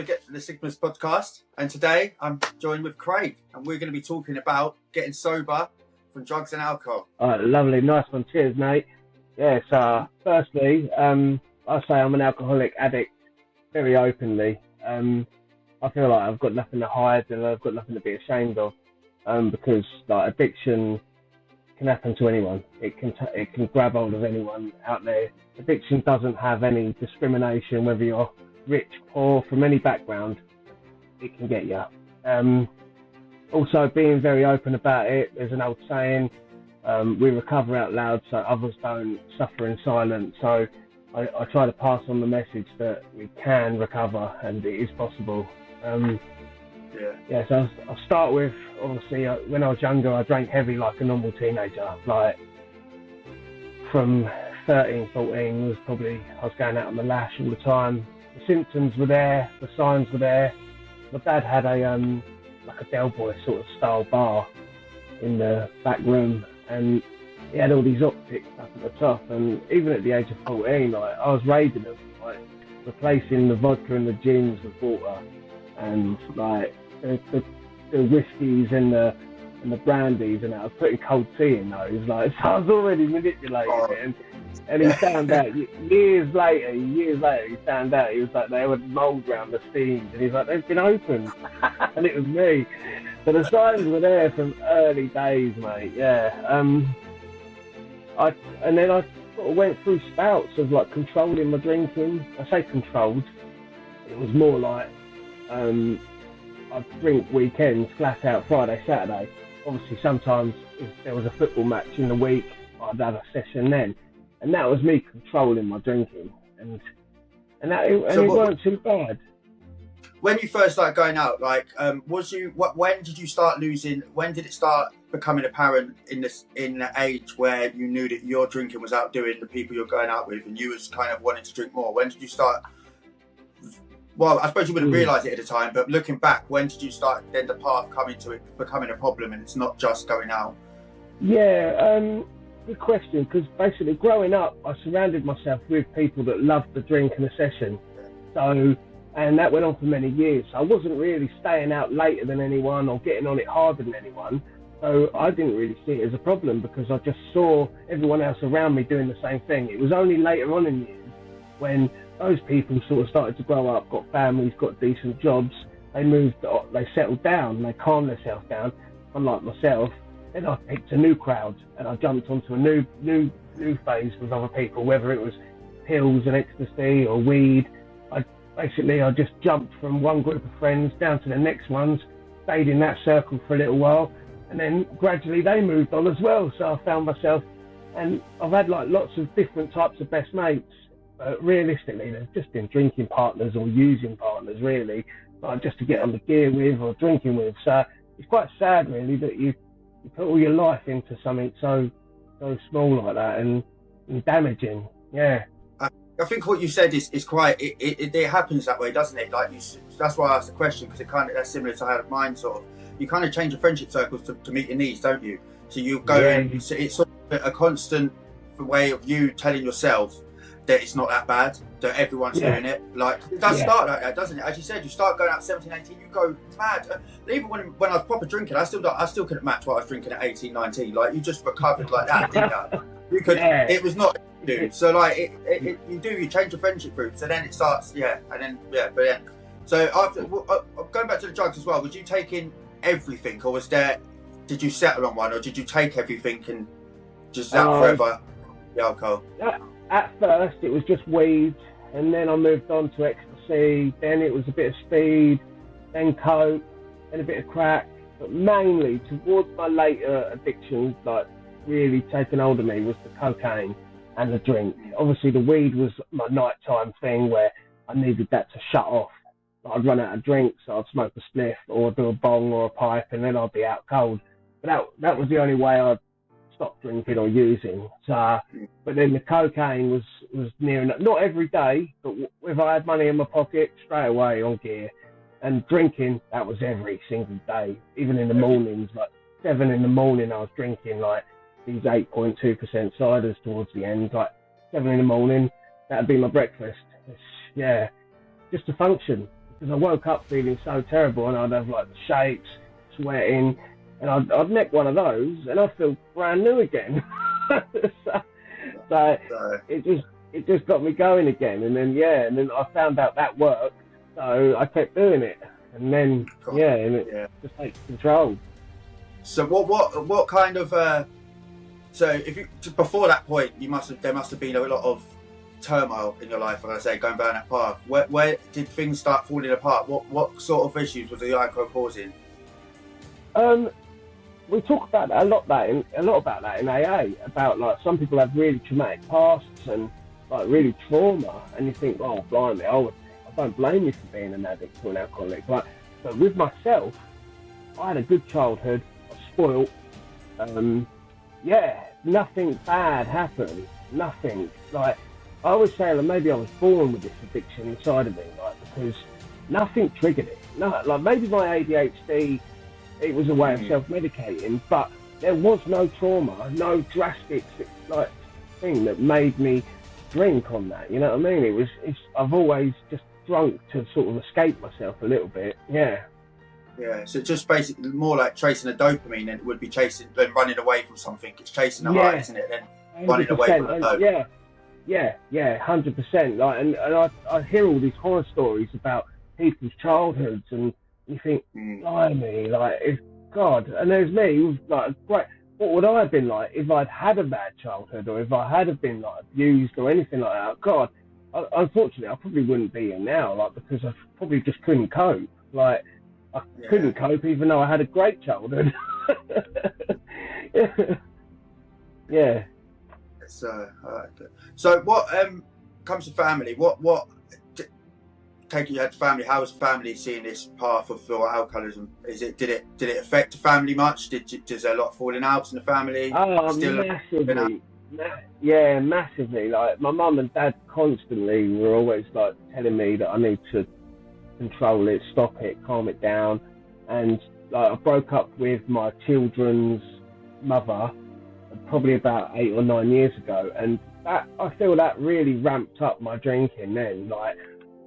Forget the Stigmas podcast, and today I'm joined with Craig, and we're going to be talking about getting sober from drugs and alcohol. All right, lovely, nice one. Cheers, mate. Yeah, so firstly, I say I'm an alcoholic addict very openly. I feel like I've got nothing to hide and I've got nothing to be ashamed of, because like addiction can happen to anyone. It can grab hold of anyone out there. Addiction doesn't have any discrimination, whether you're rich, poor, from any background, it can get you. Also, being very open about it. There's an old saying, we recover out loud so others don't suffer in silence. So I try to pass on the message that we can recover and it is possible. So I'll start with, obviously, when I was younger, I drank heavy like a normal teenager. Like from 13, 14, I was going out on the lash all the time. The symptoms were there, the signs were there. My dad had a like a Del Boy sort of style bar in the back room, and he had all these optics up at the top. And even at the age of 14, like, I was raiding them, like replacing the vodka and the gins with water, and like the whiskies and the brandies, and I was putting cold tea in those. Like, so I was already manipulating it. And he found out years later, he found out, he was like, they would mould round the steams, and he's like, they've been opened. And it was me. So the signs were there from early days, mate. Yeah. And then I sort of went through spouts of like controlling my drinking. I say controlled. It was more like I'd drink weekends, flat out Friday, Saturday. Obviously, sometimes if there was a football match in the week, I'd have a session then. And that was me controlling my drinking, and it weren't too bad. When you first started going out, like, when did you start losing? When did it start becoming apparent in the age where you knew that your drinking was outdoing the people you're going out with, and you was kind of wanting to drink more? When did you start? Well, I suppose you wouldn't realise it at the time, but looking back, when did you start then the path coming to it becoming a problem, and it's not just going out? Yeah. Good question, because basically growing up, I surrounded myself with people that loved the drink and the session. So, and that went on for many years. I wasn't really staying out later than anyone or getting on it harder than anyone. So I didn't really see it as a problem because I just saw everyone else around me doing the same thing. It was only later on in years when those people sort of started to grow up, got families, got decent jobs, they settled down, they calmed themselves down, unlike myself. Then I picked a new crowd and I jumped onto a new phase with other people, whether it was pills and ecstasy or weed. I just jumped from one group of friends down to the next ones, stayed in that circle for a little while, and then gradually they moved on as well. So I found myself, and I've had like lots of different types of best mates, but realistically they've just been drinking partners or using partners really, like just to get on the gear with or drinking with. So it's quite sad really that you put all your life into something so small like that and damaging. Yeah. I think what you said is quite. It happens that way, doesn't it? Like that's why I asked the question, because that's similar to how mine sort of. You kind of change your friendship circles to meet your needs, don't you? So you go in. So it's sort of a constant way of you telling yourself that it's not that bad, that everyone's doing it. Like, it does start like that, doesn't it? As you said, you start going out 17, 18, you go mad. Even when I was proper drinking, I still couldn't match what I was drinking at 18, 19. Like, you just recovered like that, didn't you? You could. Yeah. It was not, dude. So like, you change your friendship groups, and then it starts, So after going back to the drugs as well, was you taking everything, or did you settle on one, or did you take everything and just out forever the alcohol? At first, it was just weed, and then I moved on to ecstasy. Then it was a bit of speed, then coke, then a bit of crack. But mainly towards my later addictions, like really taking hold of me, was the cocaine and the drink. Obviously, the weed was my nighttime thing where I needed that to shut off. I'd run out of drinks, so I'd smoke a spliff or do a bong or a pipe, and then I'd be out cold. But that was the only way I'd stop drinking or using. So, but then the cocaine was near enough, not every day, but if I had money in my pocket, straight away on gear. And drinking, that was every single day, even in the mornings, like 7 in the morning, I was drinking like these 8.2% ciders towards the end, like 7 in the morning, that'd be my breakfast. Just to function. because I woke up feeling so terrible, and I'd have like the shakes, sweating, and I'd neck one of those, and I'd feel brand new again. so it just got me going again, and then I found out that worked, so I kept doing it, and then and it just takes control. So what kind of so if you before that point, there must have been a lot of turmoil in your life, like I say, going down that path. Where did things start falling apart? What sort of issues was the alcohol causing? We talk about that a lot about that in AA, about like some people have really traumatic pasts and like really trauma, and you think, oh blimey, I don't blame you for being an addict or an alcoholic. But with myself, I had a good childhood. I was spoiled. Nothing bad happened. Nothing. Like, I always say, like, maybe I was born with this addiction inside of me, like, because nothing triggered it. No, like maybe my ADHD, it was a way of self-medicating, but there was no trauma, no drastic like thing that made me drink on that. You know what I mean? I've always just drunk to sort of escape myself a little bit. Yeah. Yeah, so just basically more like chasing a dopamine than it would be than running away from something. It's chasing a high, isn't it? Then running away from the dope. Yeah, 100%. Like, and I hear all these horror stories about people's childhoods, and you think, blimey, like, God. And there's me, who's like, great. What would I have been like if I'd had a bad childhood, or if I had been like abused or anything like that? God, unfortunately, I probably wouldn't be here now, like, because I probably just couldn't cope. Like, I couldn't cope even though I had a great childhood. Yeah. So what comes to family? Take it you had family. How was family seeing this path of alcoholism? Did it affect the family much? Is there a lot of falling outs in the family? Oh, massively. Massively. Like, my mum and dad constantly were always like telling me that I need to control it, stop it, calm it down. And like, I broke up with my children's mother probably about 8 or 9 years ago, and that, I feel that really ramped up my drinking then. Like,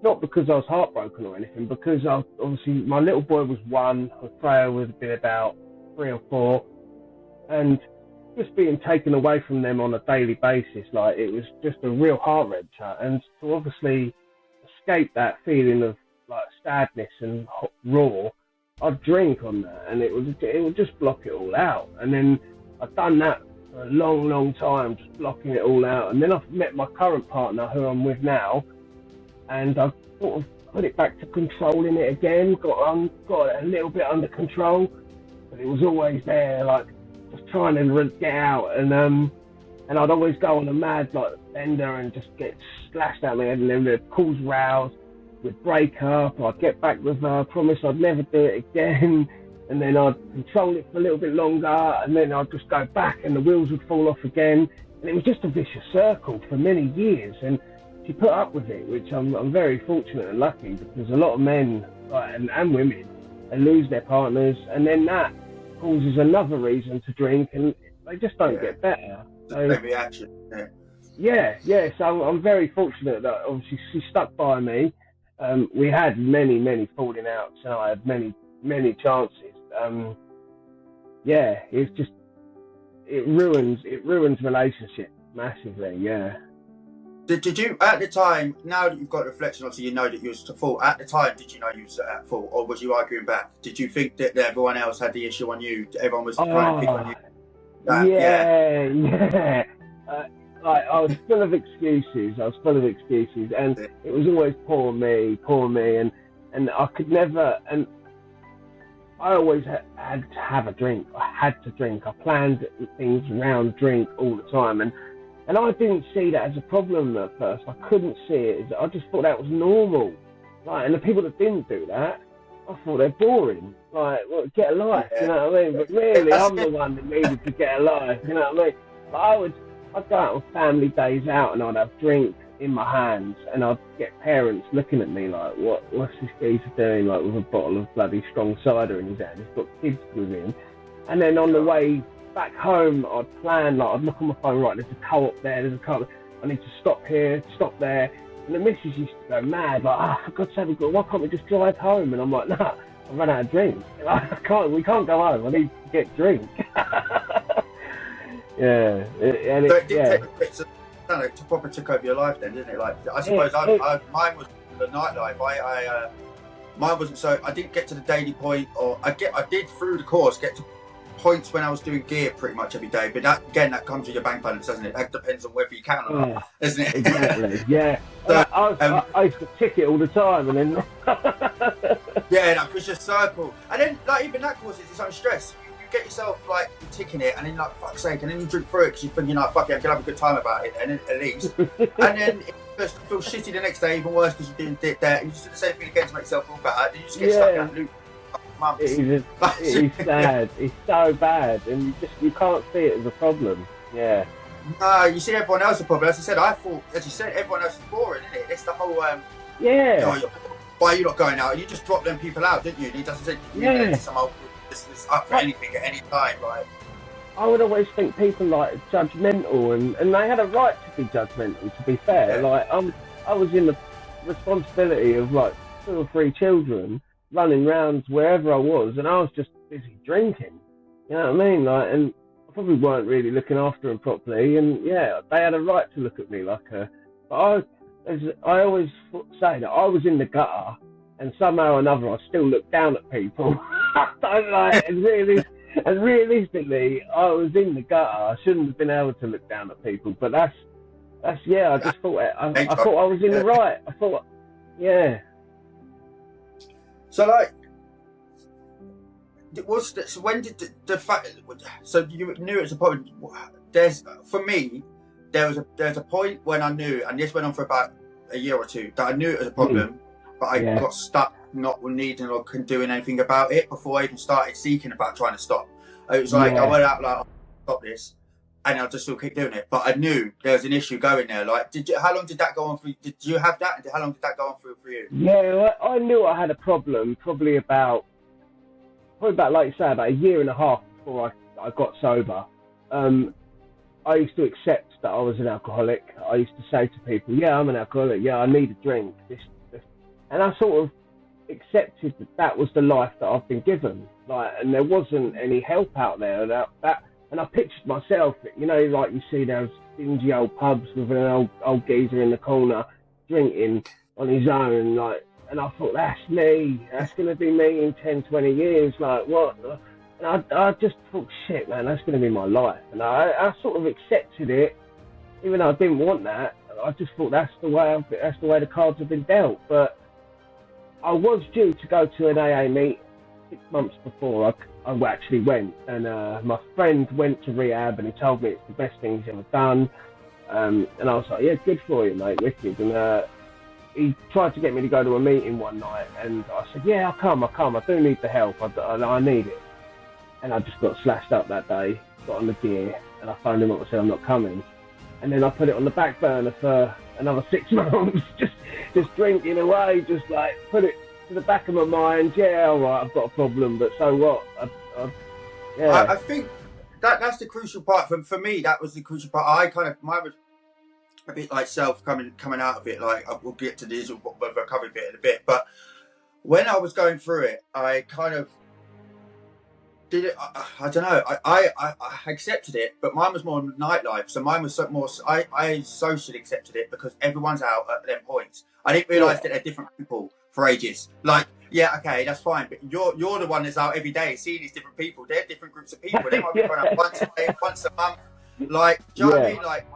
not because I was heartbroken or anything, because obviously my little boy was 1, Freya would have been about 3 or 4, and just being taken away from them on a daily basis, like, it was just a real heart wrencher. And to obviously escape that feeling of like sadness and raw, I'd drink on that, and it would just block it all out. And then I've done that for a long time, just blocking it all out. And then I've met my current partner, who I'm with now, and I've sort of put it back to controlling it again, got it a little bit under control, but it was always there, like, just trying to get out. And I'd always go on a mad like bender and just get slashed at my head, and then it'd cause rows, we'd break up, I'd get back with her, promise I'd never do it again, and then I'd control it for a little bit longer, and then I'd just go back and the wheels would fall off again, and it was just a vicious circle for many years. And she put up with it, which I'm very fortunate and lucky, because a lot of men and women, they lose their partners, and then that causes another reason to drink, and they just don't get better. So, reaction. So I'm very fortunate that obviously she stuck by me. We had many falling outs, and I had many chances. It's just, it ruins relationships massively. Yeah. Did you, at the time, now that you've got reflection, obviously you know that you was at fault. At the time, did you know you was at fault, or was you arguing back? Did you think that everyone else had the issue on you? Everyone was trying to pick on you? Like, I was full of excuses. And it was always poor me, and I could never. And I always had to have a drink. I had to drink. I planned things around drink all the time, and I didn't see that as a problem at first. I couldn't see it. I just thought that was normal. Like, and the people that didn't do that, I thought they're boring. Like, well, get a life, you know what I mean? But really, I'm the one that needed to get a life, you know what I mean? Like, I'd go out on family days out, and I'd have drink in my hands, and I'd get parents looking at me like, what's this geezer doing, like, with a bottle of bloody strong cider in his hand? He's got kids with him. And then on the way back home, I'd plan, like, I'd look on my phone, right, there's a co-op there, I need to stop here, stop there. And the missus used to go mad, like, for God's sake, why can't we just drive home? And I'm like, nah, I've run out of drink. We can't go home. I need to get drink. Yeah, and So it did take a bit to proper took over your life then, didn't it? Like, I suppose mine was the nightlife. Mine wasn't so. I didn't get to the daily point, or I did through the course get to points when I was doing gear pretty much every day. But that comes with your bank balance, doesn't it? That depends on whether you can or not, isn't it? Exactly. Yeah. So, I used to tick it all the time, and then yeah, that was just circle. And then, like, even that causes its own stress. You get yourself like ticking it, and then like, fuck's sake, and then you drink through it because you're thinking like, fuck it, I can have a good time about it, and then at least, and then it just feels shitty the next day, even worse because you didn't that, and you just do the same thing again to make yourself feel better, and you just get stuck in that loop. It's sad. It's so bad, and you can't see it as a problem. Yeah. No, you see everyone else a problem. As I said, as you said, everyone else is boring, isn't it? It's the whole why are you not going out? And you just drop them people out, didn't you? And he doesn't say some old this up for anything at any time, right? I would always think people like judgmental, and they had a right to be judgmental. To be fair, like I was in the responsibility of like 2 or 3 children running round wherever I was, and I was just busy drinking. You know what I mean? Like, and I probably weren't really looking after them properly, and yeah, they had a right to look at me like a. But I always say that I was in the gutter, and somehow or another I still look down at people. And realistically, I was in the gutter. I shouldn't have been able to look down at people, but that's I just thought I thought I was in the right. I thought, yeah. So like, so when did the fact? So you knew it was a problem. For me, there was a point when I knew, and this went on for about a year or two, that I knew it was a problem, but I got stuck not needing or doing anything about it before I even started seeking about trying to stop. It was like I went out like, I'll stop this, and I'll just still keep doing it. But I knew there was an issue going there. Like, how long did that go on for you? Did you have that? And how long did that go on for you? Yeah, I knew I had a problem probably about like you say, about a year and a half before I got sober. I used to accept that I was an alcoholic. I used to say to people, yeah, I'm an alcoholic. Yeah, I need a drink. This. And I sort of accepted that was the life that I've been given. Like, and there wasn't any help out there. And I pictured myself, you know, like you see those dingy old pubs with an old geezer in the corner drinking on his own, like, and I thought, that's me. That's going to be me in 10, 20 years. Like, what? And I just thought, shit, man, that's going to be my life. And I sort of accepted it, even though I didn't want that. I just thought that's the way the cards have been dealt. But I was due to go to an AA meet 6 months before I actually went, and my friend went to rehab, and he told me it's the best thing he's ever done. And I was like, yeah, good for you, mate, wicked. And he tried to get me to go to a meeting one night, and I said, yeah, I'll come. I do need the help. I need it. And I just got slashed up that day, got on the gear, and I phoned him up and said, I'm not coming. And then I put it on the back burner for another 6 months, just drinking away, just like put it to the back of my mind. Yeah, all right, I've got a problem, but so what? I think that's the crucial part. For me, that was the crucial part. Mine was a bit like self coming out of it. Like, we'll get to this recovery bit in a bit. But when I was going through it, I kind of did it. I don't know. I accepted it, but mine was more nightlife. So mine was more. I socially accepted it because everyone's out at them points. I didn't realise that they're different people for ages. Like, yeah, okay, that's fine, but you're the one that's out every day seeing these different people. They're different groups of people. They might be going out once a day, once a month. Like, do you know what I mean? Like,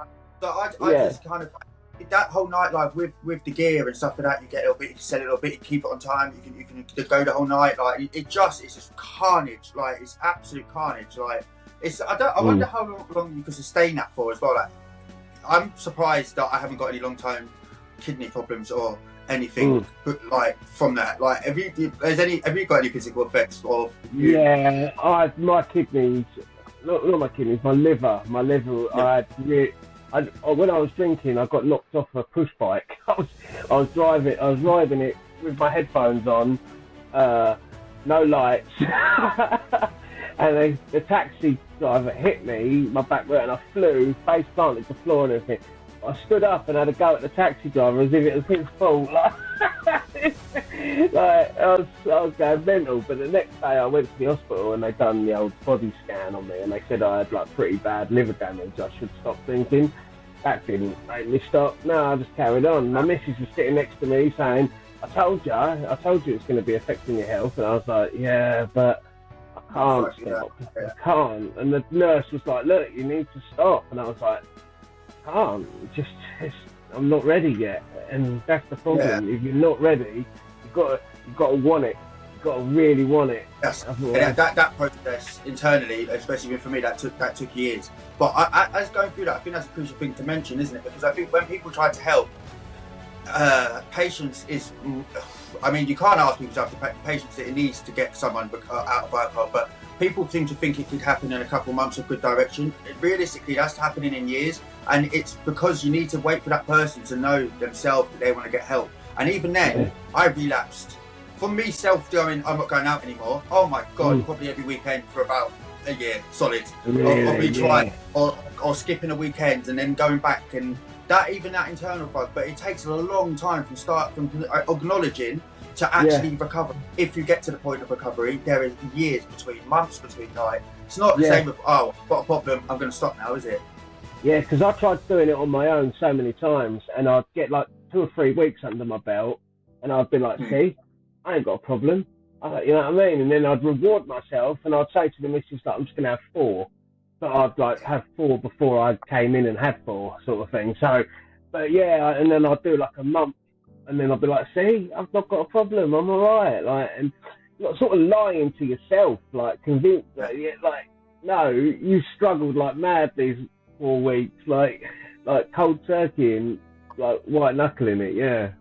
so I just kind of that whole nightlife with the gear and stuff like that. You get a little bit, you sell a little bit, you keep it on time. You can go the whole night. Like, it's just carnage. Like, it's absolute carnage. Like, I wonder how long you can sustain that for as well. Like, I'm surprised that I haven't got any long-term kidney problems or anything like from that. Like, have you got any physical effects of you? Yeah, my kidneys, not my kidneys, my liver. Yeah. When I was drinking, I got knocked off a push bike. I was riding it with my headphones on, no lights, and the taxi driver hit me, my back went, and I flew, face planted to the floor and everything. I stood up and had a go at the taxi driver as if it was his fault. Like, like I was going mental. But the next day I went to the hospital and they done the old body scan on me and they said I had like pretty bad liver damage. I should stop drinking. That didn't make me stop. No, I just carried on. My missus was sitting next to me saying, I told you it's going to be affecting your health. And I was like, yeah, but I can't stop. I can't. And the nurse was like, look, you need to stop. And I was like, I can't. I'm not ready yet. And that's the problem. If you're not ready, you've got to want it. You've got to really want it. Yes. That process internally, especially for me, that took years. But as going through that, I think that's a crucial thing to mention, isn't it? Because I think when people try to help, patience is, I mean, you can't ask people to have the patience that it needs to get someone out of alcohol, but people seem to think it could happen in a couple of months of good direction. Realistically, that's happening in years, and it's because you need to wait for that person to know themselves that they want to get help. And even then, I relapsed. For me, going, I'm not going out anymore. Oh my God, probably every weekend for about a year, solid. Of me trying, or skipping a weekend and then going back, and that internal fight. But it takes a long time from acknowledging to actually recover. If you get to the point of recovery, there is years months between. Like, it's not the same with, oh, I've got a problem, I'm going to stop now, is it? Yeah, because I tried doing it on my own so many times, and I'd get like 2 or 3 weeks under my belt, and I'd be like, see, I ain't got a problem. You know what I mean? And then I'd reward myself, and I'd say to the missus, like, I'm just going to have 4. But I'd like have 4 before I came in and had 4, sort of thing. So, but yeah, and then I'd do like a month, and then I'd be like, see, I've not got a problem, I'm all right. Like, and sort of lying to yourself, like, convinced that, like, no, you struggled like mad these 4 weeks, like cold turkey and like white knuckling it, No,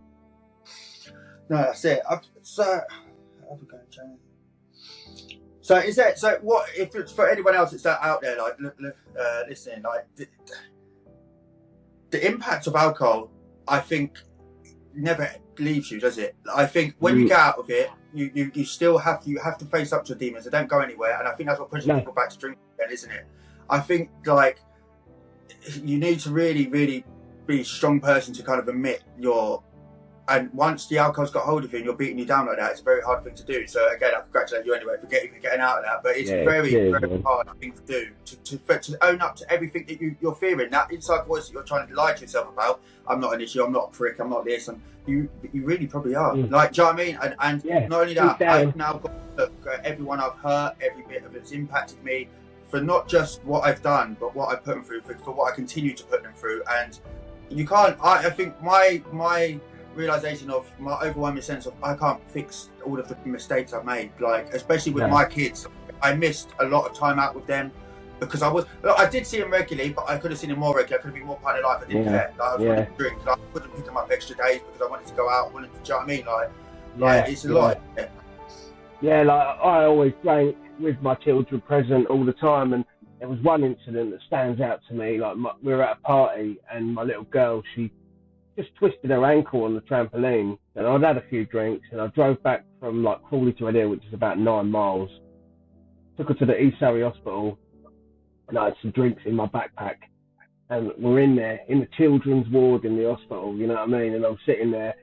that's it. So is that, so what, if it's for anyone else that's out there, like, listening, like, the impact of alcohol, I think, never leaves you, does it? I think when you get out of it, you still have to face up to the demons. They don't go anywhere, and I think that's what pushes people back to drinking again, isn't it? I think, like, you need to really, really be a strong person to kind of admit and once the alcohol's got hold of you and you're beating you down like that, it's a very hard thing to do. So again, I congratulate you anyway for getting out of that. But it's very hard thing to do, to own up to everything that you're fearing. That inside voice that you're trying to lie to yourself about, I'm not an issue, I'm not a prick, I'm not this. You really probably are. Like, do you know what I mean? And not only that, I've now got to look at everyone I've hurt, every bit of it's impacted me, for not just what I've done, but what I put them through, for what I continue to put them through. And you can't, I think my realization of my overwhelming sense of I can't fix all of the mistakes I've made, like, especially with my kids. I missed a lot of time out with them because I did see them regularly, but I could have seen them more regularly. I could have been more part of life. I didn't care. Like, I wanted to drink. Like, I couldn't pick them up extra days because I wanted to go out. Do you know what I mean? Like it's a lot. Yeah, like, I always drank with my children present all the time, and there was one incident that stands out to me. Like, we were at a party and my little girl, she just twisted her ankle on the trampoline, and I'd had a few drinks, and I drove back from like Crawley to Adair, which is about 9 miles. Took her to the East Surrey Hospital, and I had some drinks in my backpack, and we're in there in the children's ward in the hospital, you know what I mean? And I'm sitting there,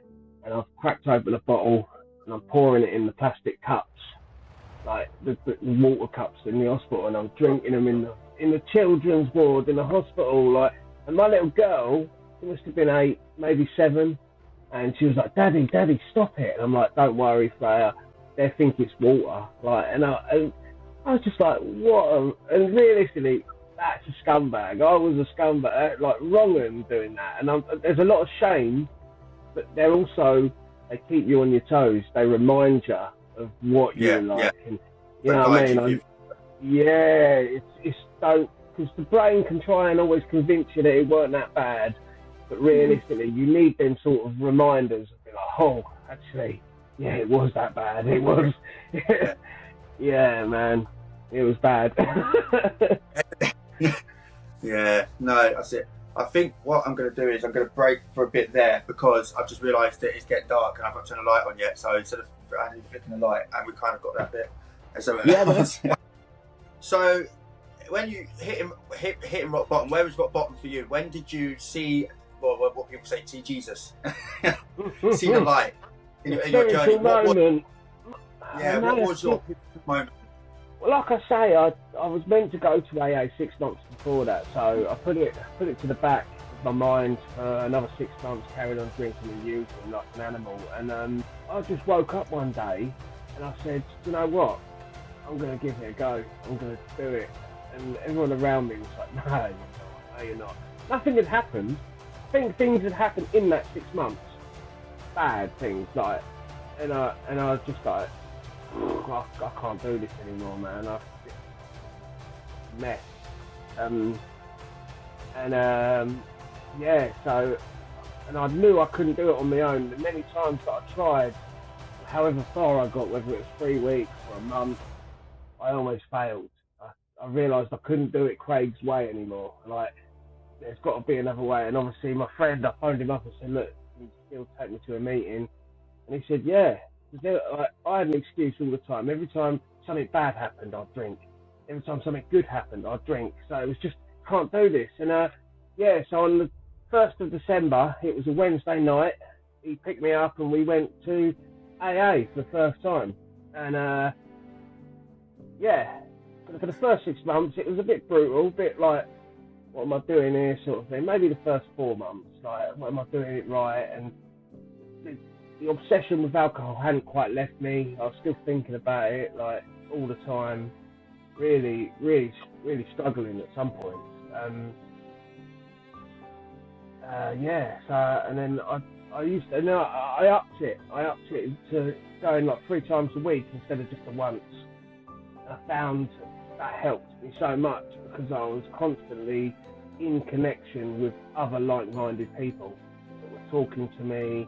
and I've cracked open a bottle, and I'm pouring it in the plastic cups, like the water cups in the hospital, and I'm drinking them in the children's ward in the hospital, like. And my little girl, she must have been 8, maybe 7, and she was like, Daddy, stop it. And I'm like, don't worry, Freya, they think it's water. Like, and I was just like, what? And realistically, that's a scumbag. I was a scumbag, like, wrong in doing that. And there's a lot of shame, but they keep you on your toes. They remind you of what you're like. And, you know what I mean? It's don't, because the brain can try and always convince you that it weren't that bad, but realistically, you need them sort of reminders of being like, oh, actually, yeah, it was that bad. It was, yeah, man, it was bad. Yeah, no, that's it. I think what I'm going to do is I'm going to break for a bit there because I've just realised that it's getting dark and I've not turned the light on yet. So instead of flicking the light, and we kind of got that bit. And so when you hit rock bottom, where was rock bottom for you? When did you see what people say, see Jesus, see the light in your journey. Moment. What was your moment? Well, like I say, I was meant to go to AA 6 months before that, so I put it to the back of my mind for another 6 months, carried on drinking and using like an animal. And I just woke up one day and I said, you know what? I'm going to give it a go. I'm going to do it. And everyone around me was like, no, you're not. Nothing had happened. I think things had happened in that 6 months. Bad things, like, and I was just like, I can't do this anymore, man. It's a mess. So, and I knew I couldn't do it on my own. The many times that I tried, however far I got, whether it was 3 weeks or a month, I almost failed. I realised I couldn't do it Craig's way anymore. Like, there's got to be another way. And obviously, my friend, I phoned him up and said, look, can you still take me to a meeting? And he said, yeah. I had an excuse all the time. Every time something bad happened, I'd drink. Every time something good happened, I'd drink. So it was just, can't do this. And so on the 1st of December, it was a Wednesday night, he picked me up and we went to AA for the first time. And for the first 6 months, it was a bit brutal, a bit like, what am I doing here sort of thing. Maybe the first 4 months, like, what am I doing it right? And the obsession with alcohol hadn't quite left me. I was still thinking about it, like, all the time. Really, really, really struggling at some points. And then I upped it. I upped it to going like 3 times a week instead of just the once. I found that helped me so much because I was constantly in connection with other like-minded people that were talking to me,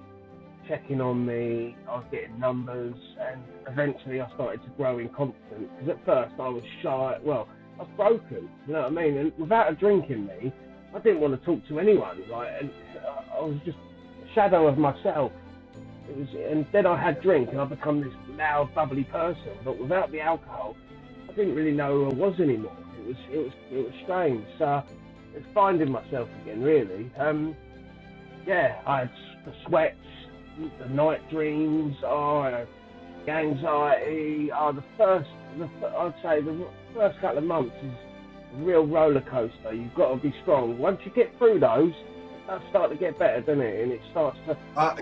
checking on me. I was getting numbers, and eventually I started to grow in confidence, because at first I was shy. Well, I was broken, you know what I mean? And without a drink in me, I didn't want to talk to anyone, like, and I was just a shadow of myself. And then I had drink and I become this loud, bubbly person, but without the alcohol, I didn't really know who I was anymore. It was strange. So it's finding myself again, really. I had the sweats, the night dreams, the anxiety. I'd say the first couple of months is a real roller coaster. You've got to be strong. Once you get through those, that starts to get better, doesn't it? And it starts to. I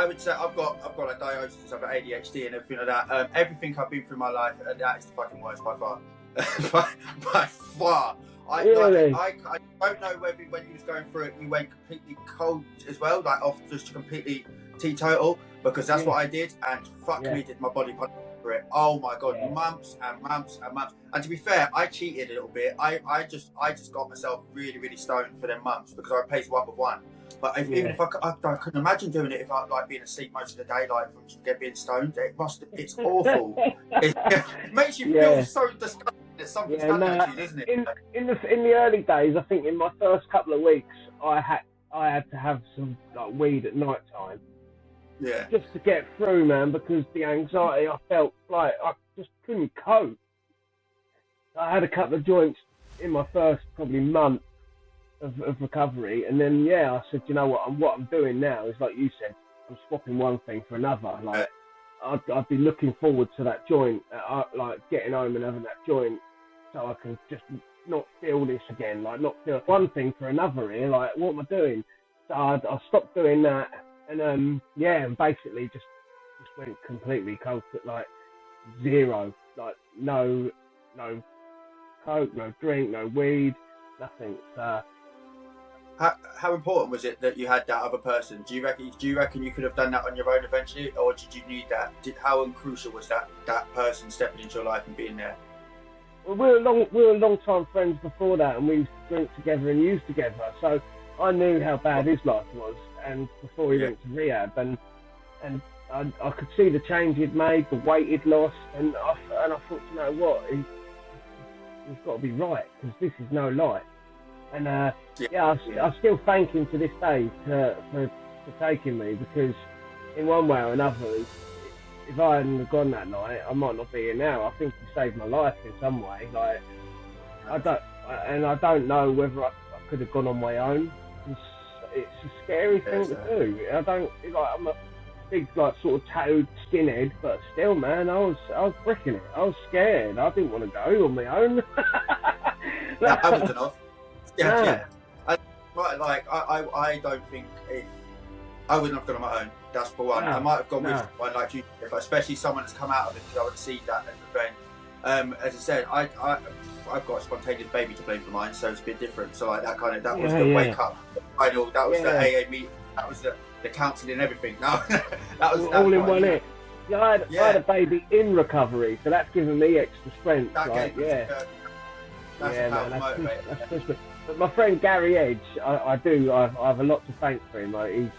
would say I've got a diagnosis of ADHD and everything like that. Everything I've been through in my life, that is the fucking worst by far. by far. I don't know whether when you was going through it, you went completely cold as well, like off just completely teetotal, because that's what I did, and me did my body punish for it. Oh my god, months and months and months. And to be fair, I cheated a little bit. I just got myself really, really stoned for them months because I replaced one with one. But even if I couldn't imagine doing it if I like being asleep most of the day, like from just being stoned. It's awful. It makes you feel so disgusting. There's something stuck to you, isn't it? In the early days, I think in my first couple of weeks, I had to have some like weed at night time. Yeah. Just to get through, man, because the anxiety, I felt like I just couldn't cope. I had a couple of joints in my first probably month of recovery, and then I said, you know what I'm doing now is, like you said, I'm swapping one thing for another. Like I'd be looking forward to that joint, like getting home and having that joint, so I can just not feel this again, like not feel one thing for another here. Like, what am I doing? So I stopped doing that, and and basically just went completely cold, like zero, like no coke, no drink, no weed, nothing. So, how important was it that you had that other person? Do you reckon you could have done that on your own eventually, or did you need that? How crucial was that person stepping into your life and being there? Well, we were long time friends before that, and we used to drink together and use together. So I knew how bad his life was, and before he went to rehab, and I could see the change he'd made, the weight he'd lost, and I thought, you know what, he's got to be right, because this is no lie. And I still thank him to this day for taking me, because in one way or another, if I hadn't have gone that night, I might not be here now. I think he saved my life in some way. Like I don't know whether I could have gone on my own. It's a scary thing to do. I don't like. I'm a big like sort of tattooed skinhead, but still, man, I was bricking it. I was scared. I didn't want to go on my own. Yeah, I wouldn't have. Yeah, Nah. yeah. I don't think if I wouldn't have gone on my own. That's for one. I might have gone with one like you, especially someone that's come out of it, because I would see that at the event. As I said, I've got a spontaneous baby to blame for mine, so it's a bit different. So like that was the wake up final. That was the AA meeting. That was the counselling and everything. No, that was all in one hit. Yeah, I had a baby in recovery, so that's given me extra strength. That's motivator. But my friend Gary Edge, I have a lot to thank for him. Like, he's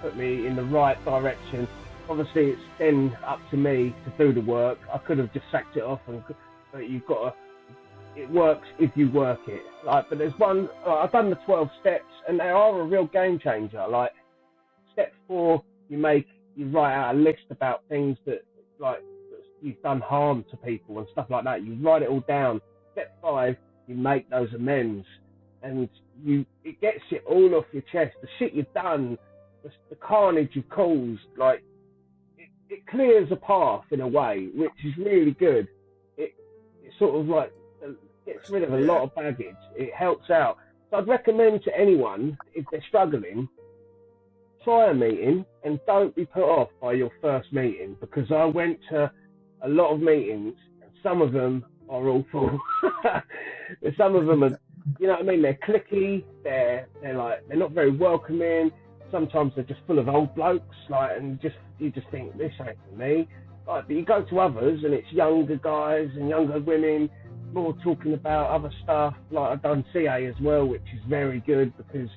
put me in the right direction. Obviously, it's then up to me to do the work. I could have just sacked it off, but you've got to. It works if you work it. Like, but there's one. I've done the 12 steps, and they are a real game changer. Like, step 4, you write out a list about things that you've done harm to people and stuff like that. You write it all down. Step 5, you make those amends, and it gets it all off your chest. The shit you've done, the carnage you've caused, like it clears a path in a way, which is really good. It sort of like gets rid of a lot of baggage. It helps out. So I'd recommend to anyone, if they're struggling, try a meeting and don't be put off by your first meeting, because I went to a lot of meetings and some of them are awful. Some of them are, you know what I mean, they're cliquey, they're not very welcoming. Sometimes they're just full of old blokes, and you just think, this ain't for me. But you go to others and it's younger guys and younger women, more talking about other stuff. Like, I've done CA as well, which is very good, because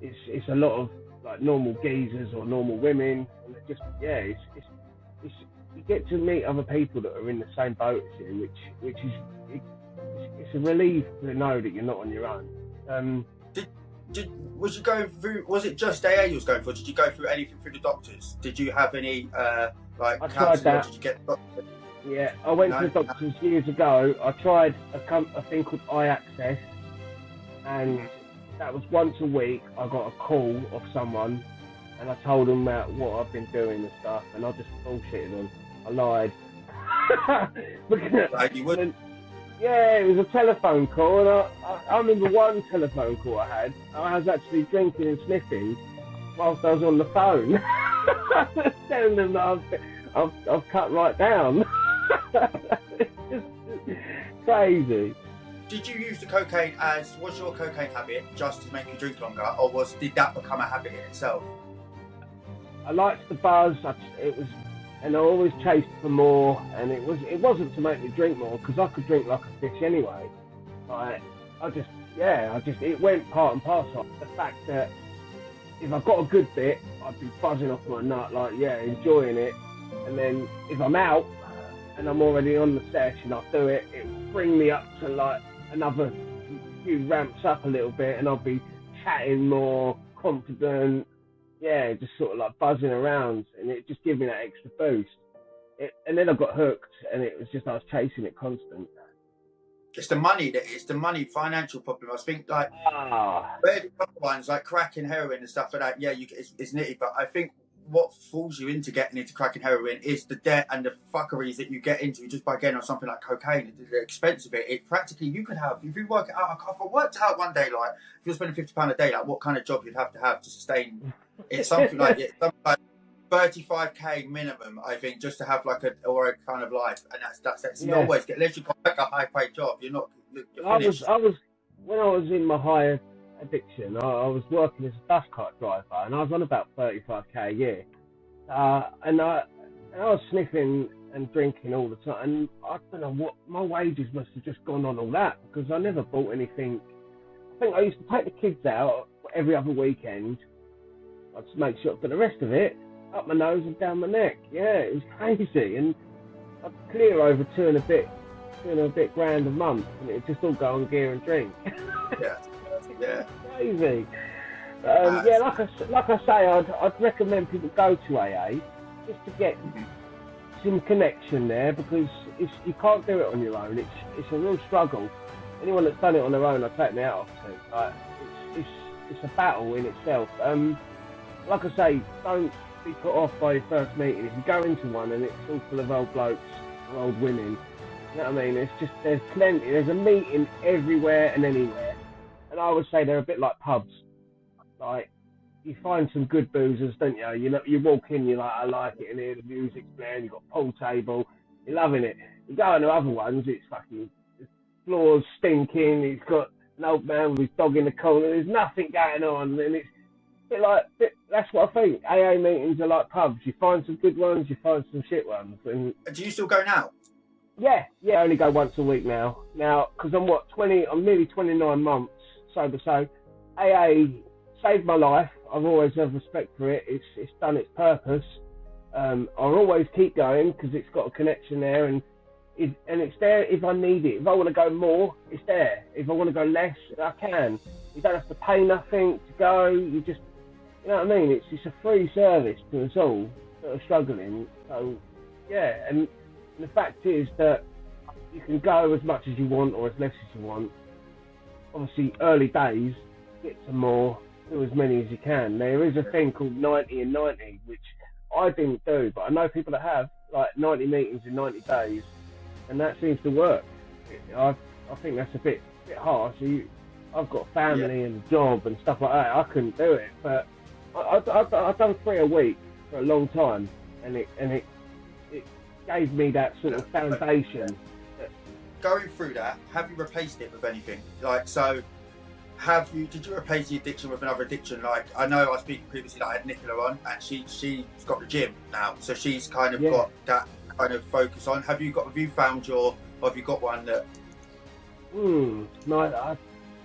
it's a lot of like normal geezers or normal women, and it just you get to meet other people that are in the same boat as you, which is it's a relief to know that you're not on your own. Was you going through? Was it just AA you was going for? Did you go through anything through the doctors? Did you have any I tried that. Did you get doctors? Yeah, I went to the doctors years ago. I tried a thing called iAccess, and that was once a week. I got a call of someone, and I told them about what I've been doing and stuff, and I just bullshitted them. I lied. Right, you would. Yeah, it was a telephone call, and I remember one telephone call I had. I was actually drinking and sniffing whilst I was on the phone, telling them that I've cut right down. It's just crazy. Did you use the cocaine was your cocaine habit just to make you drink longer, or did that become a habit in itself? I liked the buzz. And I always chased for more, and it wasn't to make me drink more, because I could drink like a fish anyway. It went part and parcel. The fact that if I got a good bit, I'd be buzzing off my nut, enjoying it. And then if I'm out and I'm already on the session, I'll do it. It will bring me up to like another few ramps up a little bit, and I'll be chatting more, confident. Yeah, just sort of like buzzing around, and it just gave me that extra boost. And then I got hooked, and it was just I was chasing it constant. It's the money, financial problem. I think like other ones like crack and heroin and stuff like that. Yeah, it's nitty, but I think what fools you into getting into crack and heroin is the debt and the fuckeries that you get into just by getting on something like cocaine. The expense of it. It practically you could have if you work it out. I worked out one day like if you're spending £50 a day, like what kind of job you'd have to sustain. It's something like 35k minimum, I think, just to have like a kind of life, and that's you always get unless you've got like a high paid job, you're finished. I was when I was in my higher addiction, I was working as a bus cart driver, and I was on about 35k a year, and I was sniffing and drinking all the time, and I don't know what my wages must have just gone on all that, because I never bought anything. I think I used to take the kids out every other weekend. I'd just make sure, but the rest of it, up my nose and down my neck. Yeah, it was crazy, and I'd clear over two and a bit grand a month, and it'd just all go on gear and drink. Yeah. Crazy. Like I say, I'd recommend people go to AA just to get some connection there, because you can't do it on your own. It's a real struggle. anyone that's done it on their own, I take my hat off to. Like, it's a battle in itself. Like I say, don't be put off by your first meeting. If you go into one and it's all full of old blokes or old women, you know what I mean? It's just, there's plenty. There's a meeting everywhere and anywhere. And I would say they're a bit like pubs. Like, you find some good boozers, don't you? You know, you walk in, you're like, I like it in here, the music's playing, you've got a pool table, you're loving it. You go into other ones, it's fucking, the floor's stinking, he's got an old man with his dog in the corner, there's nothing going on, and it's a bit like, that's what I think. AA meetings are like pubs. You find some good ones, you find some shit ones. And do you still go now? Yeah, I only go once a week now. Now, because I'm nearly 29 months sober, so AA saved my life. I've always had respect for it. It's done its purpose. I'll always keep going because it's got a connection there, and it's there if I need it. If I want to go more, it's there. If I want to go less, I can. You don't have to pay nothing to go. You just, you know what I mean? It's a free service to us all that are struggling. So, yeah, and the fact is that you can go as much as you want or as less as you want. Obviously, early days, get some more, do as many as you can. There is a thing called 90 and 90, which I didn't do, but I know people that have, like 90 meetings in 90 days, and that seems to work. I think that's a bit harsh. I've got family and a job and stuff like that. I couldn't do it, but I've done 3 a week for a long time, and it gave me that sort of foundation. Going through that, have you replaced it with anything? Like, so, did you replace the addiction with another addiction? Like, I know I was speaking previously that I had Nicola on, and she's got the gym now, so she's kind of got that kind of focus on. Have you found or have you got one that? No,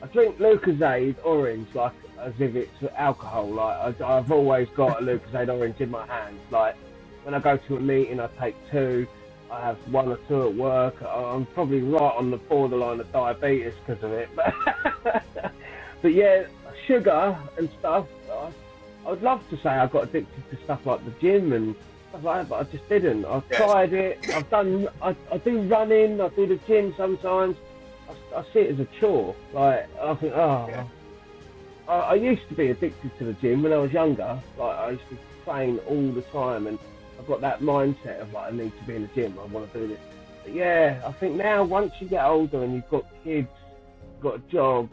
I drink Lucozade orange like as if it's alcohol. Like I've always got a Lucozade orange in my hand. Like when I go to a meeting, I take 2. I have 1 or 2 at work. I'm probably right on the borderline of diabetes because of it. But yeah, sugar and stuff. I would love to say I got addicted to stuff like the gym and stuff like that, but I just didn't. I've tried it. I do running. I do the gym sometimes. I see it as a chore. Like I think, I used to be addicted to the gym when I was younger. Like I used to train all the time, and I've got that mindset of like I need to be in the gym. I want to do this. But yeah, I think now once you get older and you've got kids, you've got a job,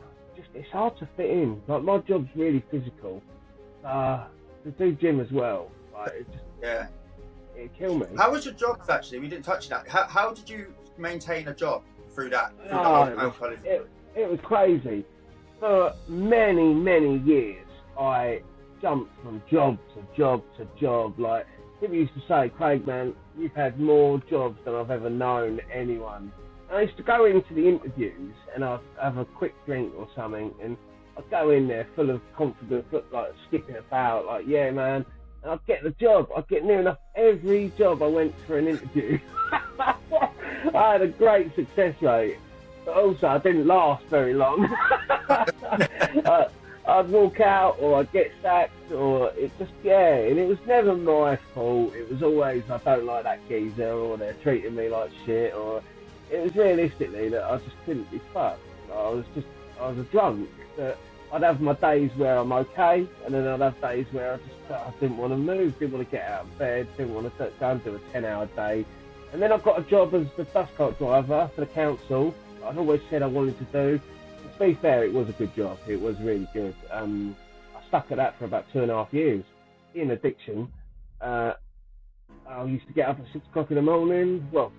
it's hard to fit in. Like my job's really physical. To do gym as well, like it just it killed me. How was your jobs actually? We didn't touch that. How did you maintain a job through that? It was crazy. For many years, I jumped from job to job to job. Like people used to say, Craig, man, you've had more jobs than I've ever known anyone. And I used to go into the interviews and I'd have a quick drink or something, and I'd go in there full of confidence, look like skipping about, like, yeah, man. And I'd get the job. I'd get near enough every job I went for an interview. I had a great success rate, but also I didn't last very long. I'd walk out or I'd get sacked or and it was never my fault. It was always, I don't like that geezer, or they're treating me like shit, or it was realistically that I just couldn't be fucked. I was a drunk. I'd have my days where I'm okay, and then I'd have days where I didn't want to move, didn't want to get out of bed, didn't want to go and do a 10-hour day. And then I got a job as the dust cart driver for the council. I'd always said I wanted to do. And to be fair, it was a good job. It was really good. I stuck at that for about 2.5 years in addiction. I used to get up at 6 o'clock in the morning, 5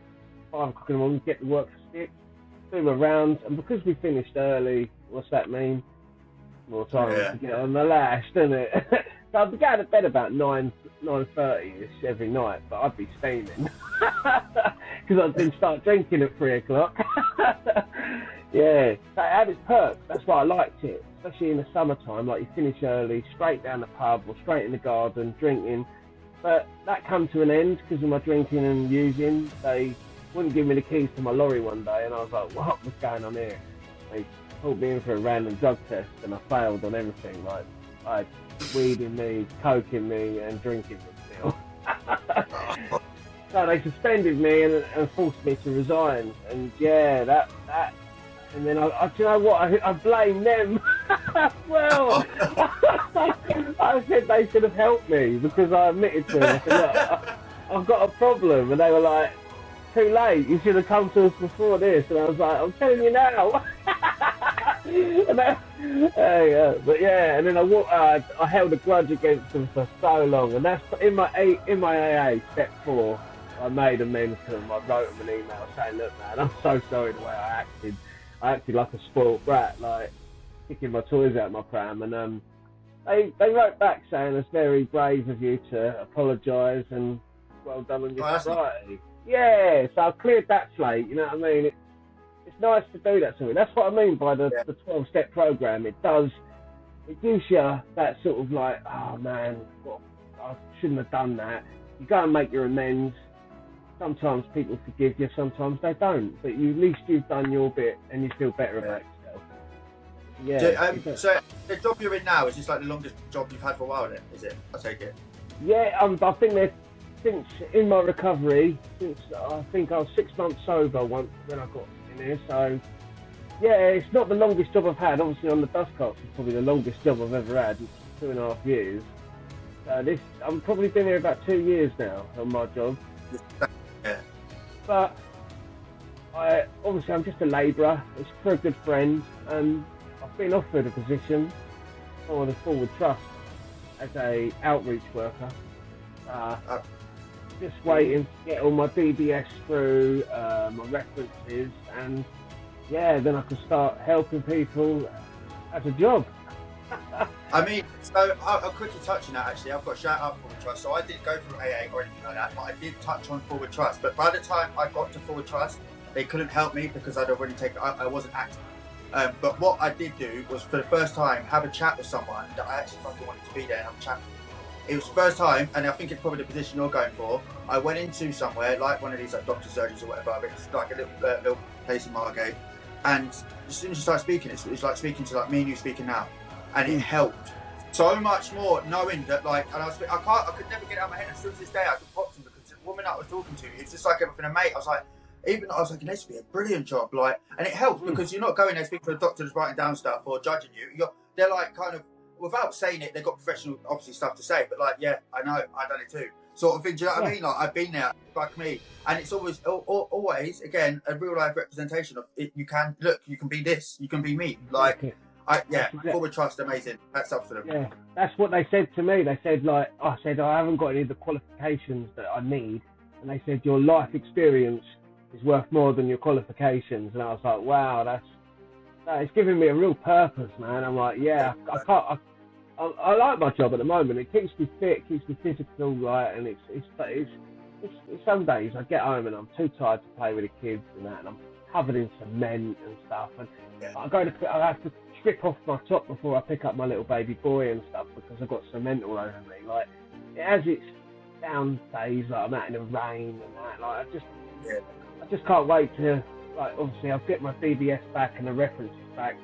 o'clock in the morning, get to work for 6, do my rounds, and because we finished early, what's that mean? More time to get on the lash, doesn't it? So I'd be going to bed about 9:30ish every night, but I'd be steaming because I'd been start drinking at 3 o'clock. Yeah, so it had its perks. That's why I liked it, especially in the summertime. Like you finish early, straight down the pub or straight in the garden drinking. But that come to an end because of my drinking and using. They wouldn't give me the keys to my lorry one day, and I was like, what was going on here? They pulled me in for a random drug test, and I failed on everything. Like, I had weed in me, coke in me, and drinking still. So they suspended me and forced me to resign. And yeah, that And then do you know what? I blame them. Well, I said they should have helped me because I admitted to them. I said, look, I've got a problem. And they were like, too late. You should have come to us before this. And I was like, I'm telling you now. But yeah, and then I held a grudge against them for so long. And that's in my AA, step 4. I made amends to them. I wrote them an email saying, look, man, I'm so sorry the way I acted. I acted like a spoiled brat, like kicking my toys out of my pram. And they wrote back saying it's very brave of you to apologise and well done on your sobriety. Yeah, so I cleared that slate, you know what I mean? It's nice to do that to me. That's what I mean by the 12-step program. It gives you that sort of like, oh man, I shouldn't have done that. You go and make your amends. Sometimes people forgive you, sometimes they don't. But at least you've done your bit and you feel better about yourself. Yeah. So the job you're in now, is this like the longest job you've had for a while then, is it? I take it. Yeah, I've been there since in my recovery, since I think I was 6 months sober when I got in here. So yeah, it's not the longest job I've had. Obviously on the dust carts it's probably the longest job I've ever had, 2.5 years. I've probably been here about 2 years now on my job. Yeah. But I'm just a labourer. It's for a good friend, and I've been offered a position for the Forward Trust as a outreach worker. Just waiting to get all my DBS through, my references, and yeah, then I can start helping people as a job. I mean, so I'll quickly touch on that actually. I've got a shout out Forward Trust. So I didn't go through AA or anything like that, but I did touch on Forward Trust. But by the time I got to Forward Trust, they couldn't help me because I'd already I wasn't active. But what I did do was for the first time have a chat with someone that I actually fucking wanted to be there and have a chat with. It was the first time, and I think it's probably the position you're going for. I went into somewhere like one of these like doctor surgeries or whatever. It's like a little place in Margate, and as soon as you start speaking, it's like speaking to like me and you speaking now. And it helped so much more knowing that, like, and I could never get it out of my head. And still to this day, I could pop them because the woman I was talking to, it's just like everything a mate. I was like, this would be a brilliant job, like, and it helps because you're not going there speaking to a doctor that's writing down stuff or judging you. They're like kind of, without saying it, they've got professional, obviously, stuff to say, but like, yeah, I know, I've done it too. Sort of thing, do you know what I mean? Like, I've been there, like me. And it's always, again, a real life representation of it. You can be this, you can be me. Like, Forward Trust, amazing. That's up to them. Yeah, that's what they said to me. They said, like, I said, I haven't got any of the qualifications that I need. And they said, your life experience is worth more than your qualifications. And I was like, wow, it's giving me a real purpose, man. I'm like, yeah, I like my job at the moment. It keeps me fit, keeps me physical, right? And it's some days I get home and I'm too tired to play with the kids and that, and I'm covered in cement and stuff. And I have to strip off my top before I pick up my little baby boy and stuff because I've got cement all over me. Like, it has its down days, like I'm out in the rain and that. Like, I just can't wait to, like, obviously I'll get my DBS back and the references back.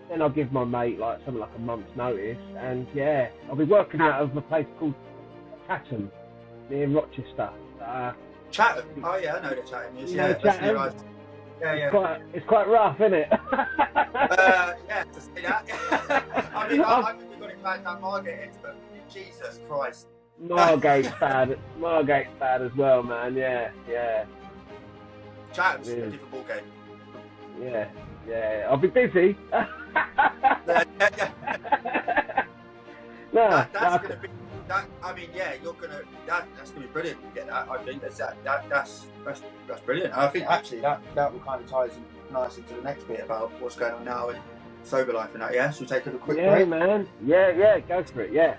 Then I'll give my mate like something like a month's notice, and yeah, I'll be working out of a place called Chatham near Rochester. Chatham? Oh yeah, I know that Chatham is. Yeah, Chatham. Yeah. It's quite rough, isn't it? Yeah, to say that. I mean, I think we've got it bad down Margate, but Jesus Christ. Margate's bad. Margate's bad as well, man. Yeah. Chatham's a different ball game. Yeah. I'll be busy. That's gonna be. I mean, yeah, that's gonna be brilliant to get that. I think that's brilliant. I think actually that will kind of ties in nicely to the next bit about what's going on now and sober life and that. Yeah, should we take a quick break? Yeah, man. Yeah, go for it. Yeah.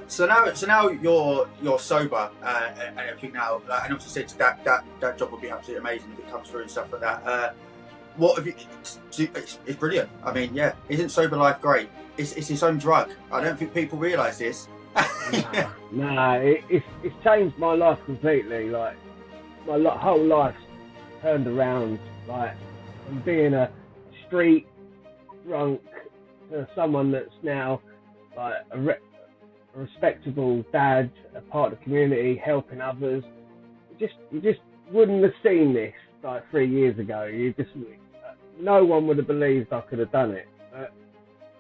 So now you're sober and everything now, and obviously said that job would be absolutely amazing if it comes through and stuff like that. What have you? It's brilliant. I mean, yeah, isn't sober life great? It's its own drug. I don't think people realise this. It's changed my life completely. Like, my whole life's turned around. Like, from being a street drunk to someone that's now like a respectable dad, a part of the community, helping others. You just wouldn't have seen this like 3 years ago. no one would have believed I could have done it. But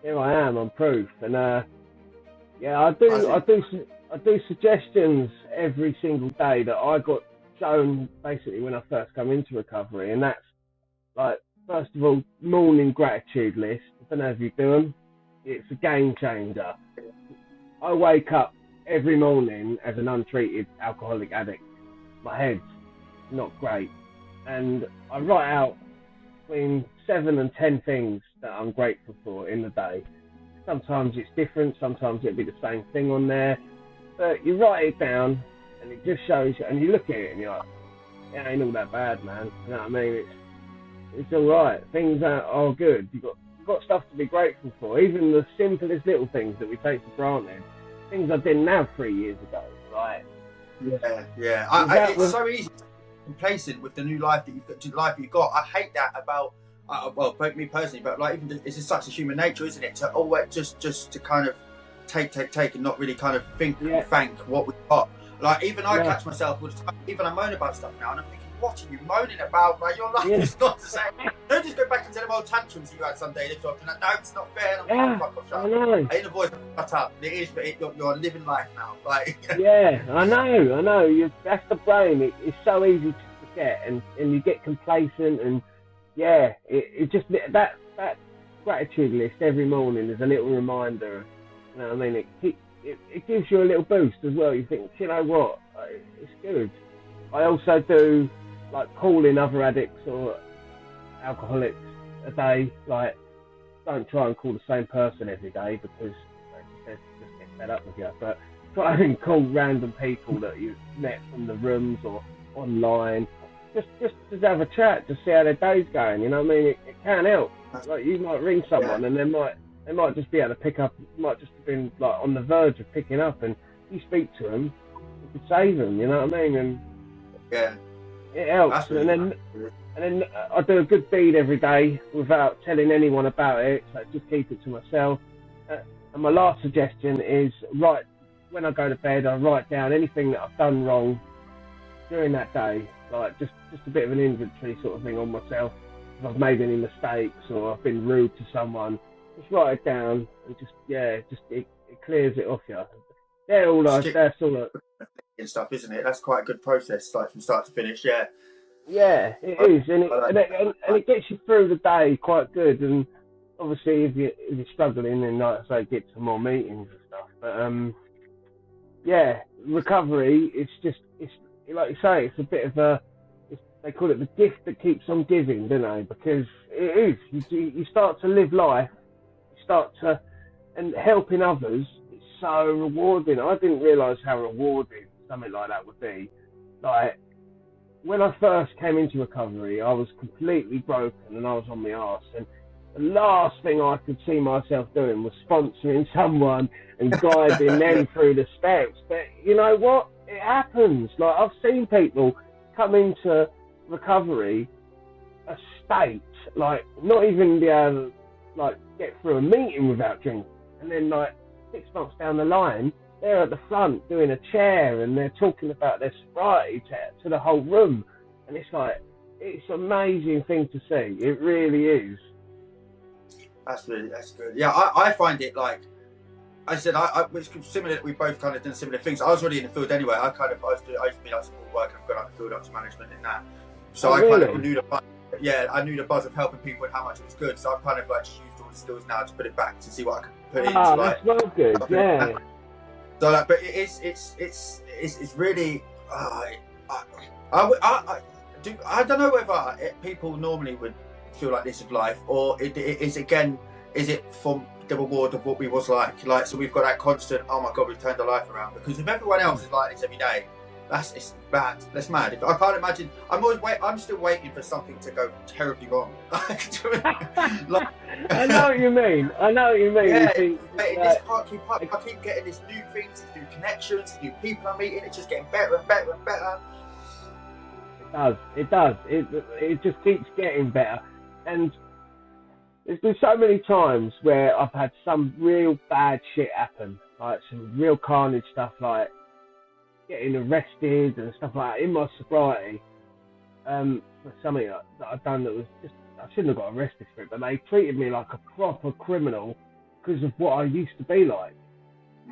here I am, I'm proof. And yeah, I do suggestions every single day that I got shown basically when I first come into recovery, and that's like, first of all, morning gratitude list. I don't know if you do them. It's a game changer. I wake up every morning as an untreated alcoholic addict. My head's not great, and I write out between 7 and 10 things that I'm grateful for in the day. Sometimes it's different, sometimes it'll be the same thing on there, but you write it down and it just shows you, and you look at it and you're like, it ain't all that bad, man. You know what I mean? It's all right. Things are good. You've got stuff to be grateful for. Even the simplest little things that we take for granted, things I didn't have 3 years ago. Right? Yeah. It's so easy to be complacent with the new life that you've got. I hate that about. Well, both me personally, but like, even it's just such a human nature, isn't it? To always just to kind of take, and not really kind of thank what we've got. Like, even I catch myself all the time. Even I moan about stuff now, and I'm thinking, what are you moaning about? Like, your life is not the same. Don't just go back into them old tantrums you had some day. No, it's not fair. I know. I hear the voice, shut up. It is, but you're living life now. Like, yeah, I know. That's the brain. It's so easy to forget, and you get complacent, and yeah, it just that gratitude list every morning is a little reminder. You know what I mean? It gives you a little boost as well. You think, you know what? It's good. I also do like calling other addicts or alcoholics a day. Like, don't try and call the same person every day because they just get fed up with you. But try and call random people that you met from the rooms or online. Just have a chat, just see how their day's going. You know what I mean? It can help. Like, you might ring someone and they might just be able to pick up. Might just have been like on the verge of picking up, and you speak to them, you could save them. You know what I mean? And it helps. Really, and then I do a good deed every day without telling anyone about it. So just keep it to myself. And my last suggestion is, when I go to bed, I write down anything that I've done wrong during that day, like just a bit of an inventory sort of thing on myself. If I've made any mistakes or I've been rude to someone, just write it down and it clears it off you. That's all and stuff, isn't it? That's quite a good process, like from start to finish. Yeah, it is, and it gets you through the day quite good. And obviously, if you're struggling, then like I say, get some more meetings and stuff. But recovery. It's like you say, it's a bit of they call it the gift that keeps on giving, don't they? Because it is. You start to live life. You start to, and helping others. It's so rewarding. I didn't realise how rewarding something like that would be. Like, when I first came into recovery, I was completely broken and I was on my arse. And the last thing I could see myself doing was sponsoring someone and guiding them through the steps. But you know what? It happens. Like, I've seen people come into recovery a state, like, not even be able to, like, get through a meeting without drinking. And then, like, 6 months down the line, they're at the front doing a chair and they're talking about their sobriety to the whole room. And it's like, it's an amazing thing to see. It really is. That's good. Yeah, I find it, like I said, it's similar. We both kind of done similar things. I was already in the field anyway. I used to be like support worker. I've got like field ops management in that. So I kind of knew I knew the buzz of helping people and how much it was good. So I've kind of like just used all the skills now to put it back to see what I can put into. That's well good. Yeah. So like, but it's really. I don't know whether people normally would feel like this of life, or is it from the reward of what we was like, so we've got that constant, oh my god, we've turned our life around. Because if everyone else is like this every day, it's bad. That's mad. I can't imagine. I'm still waiting for something to go terribly wrong. I know what you mean. Yeah, this can't keep up. I keep getting these new things, these new connections, these new people I'm meeting. It's just getting better and better and better. It does. It just keeps getting better. And there's been so many times where I've had some real bad shit happen, like some real carnage stuff, like getting arrested and stuff like that in my sobriety, for something that I've done that was just I shouldn't have got arrested for it, but they treated me like a proper criminal because of what I used to be like.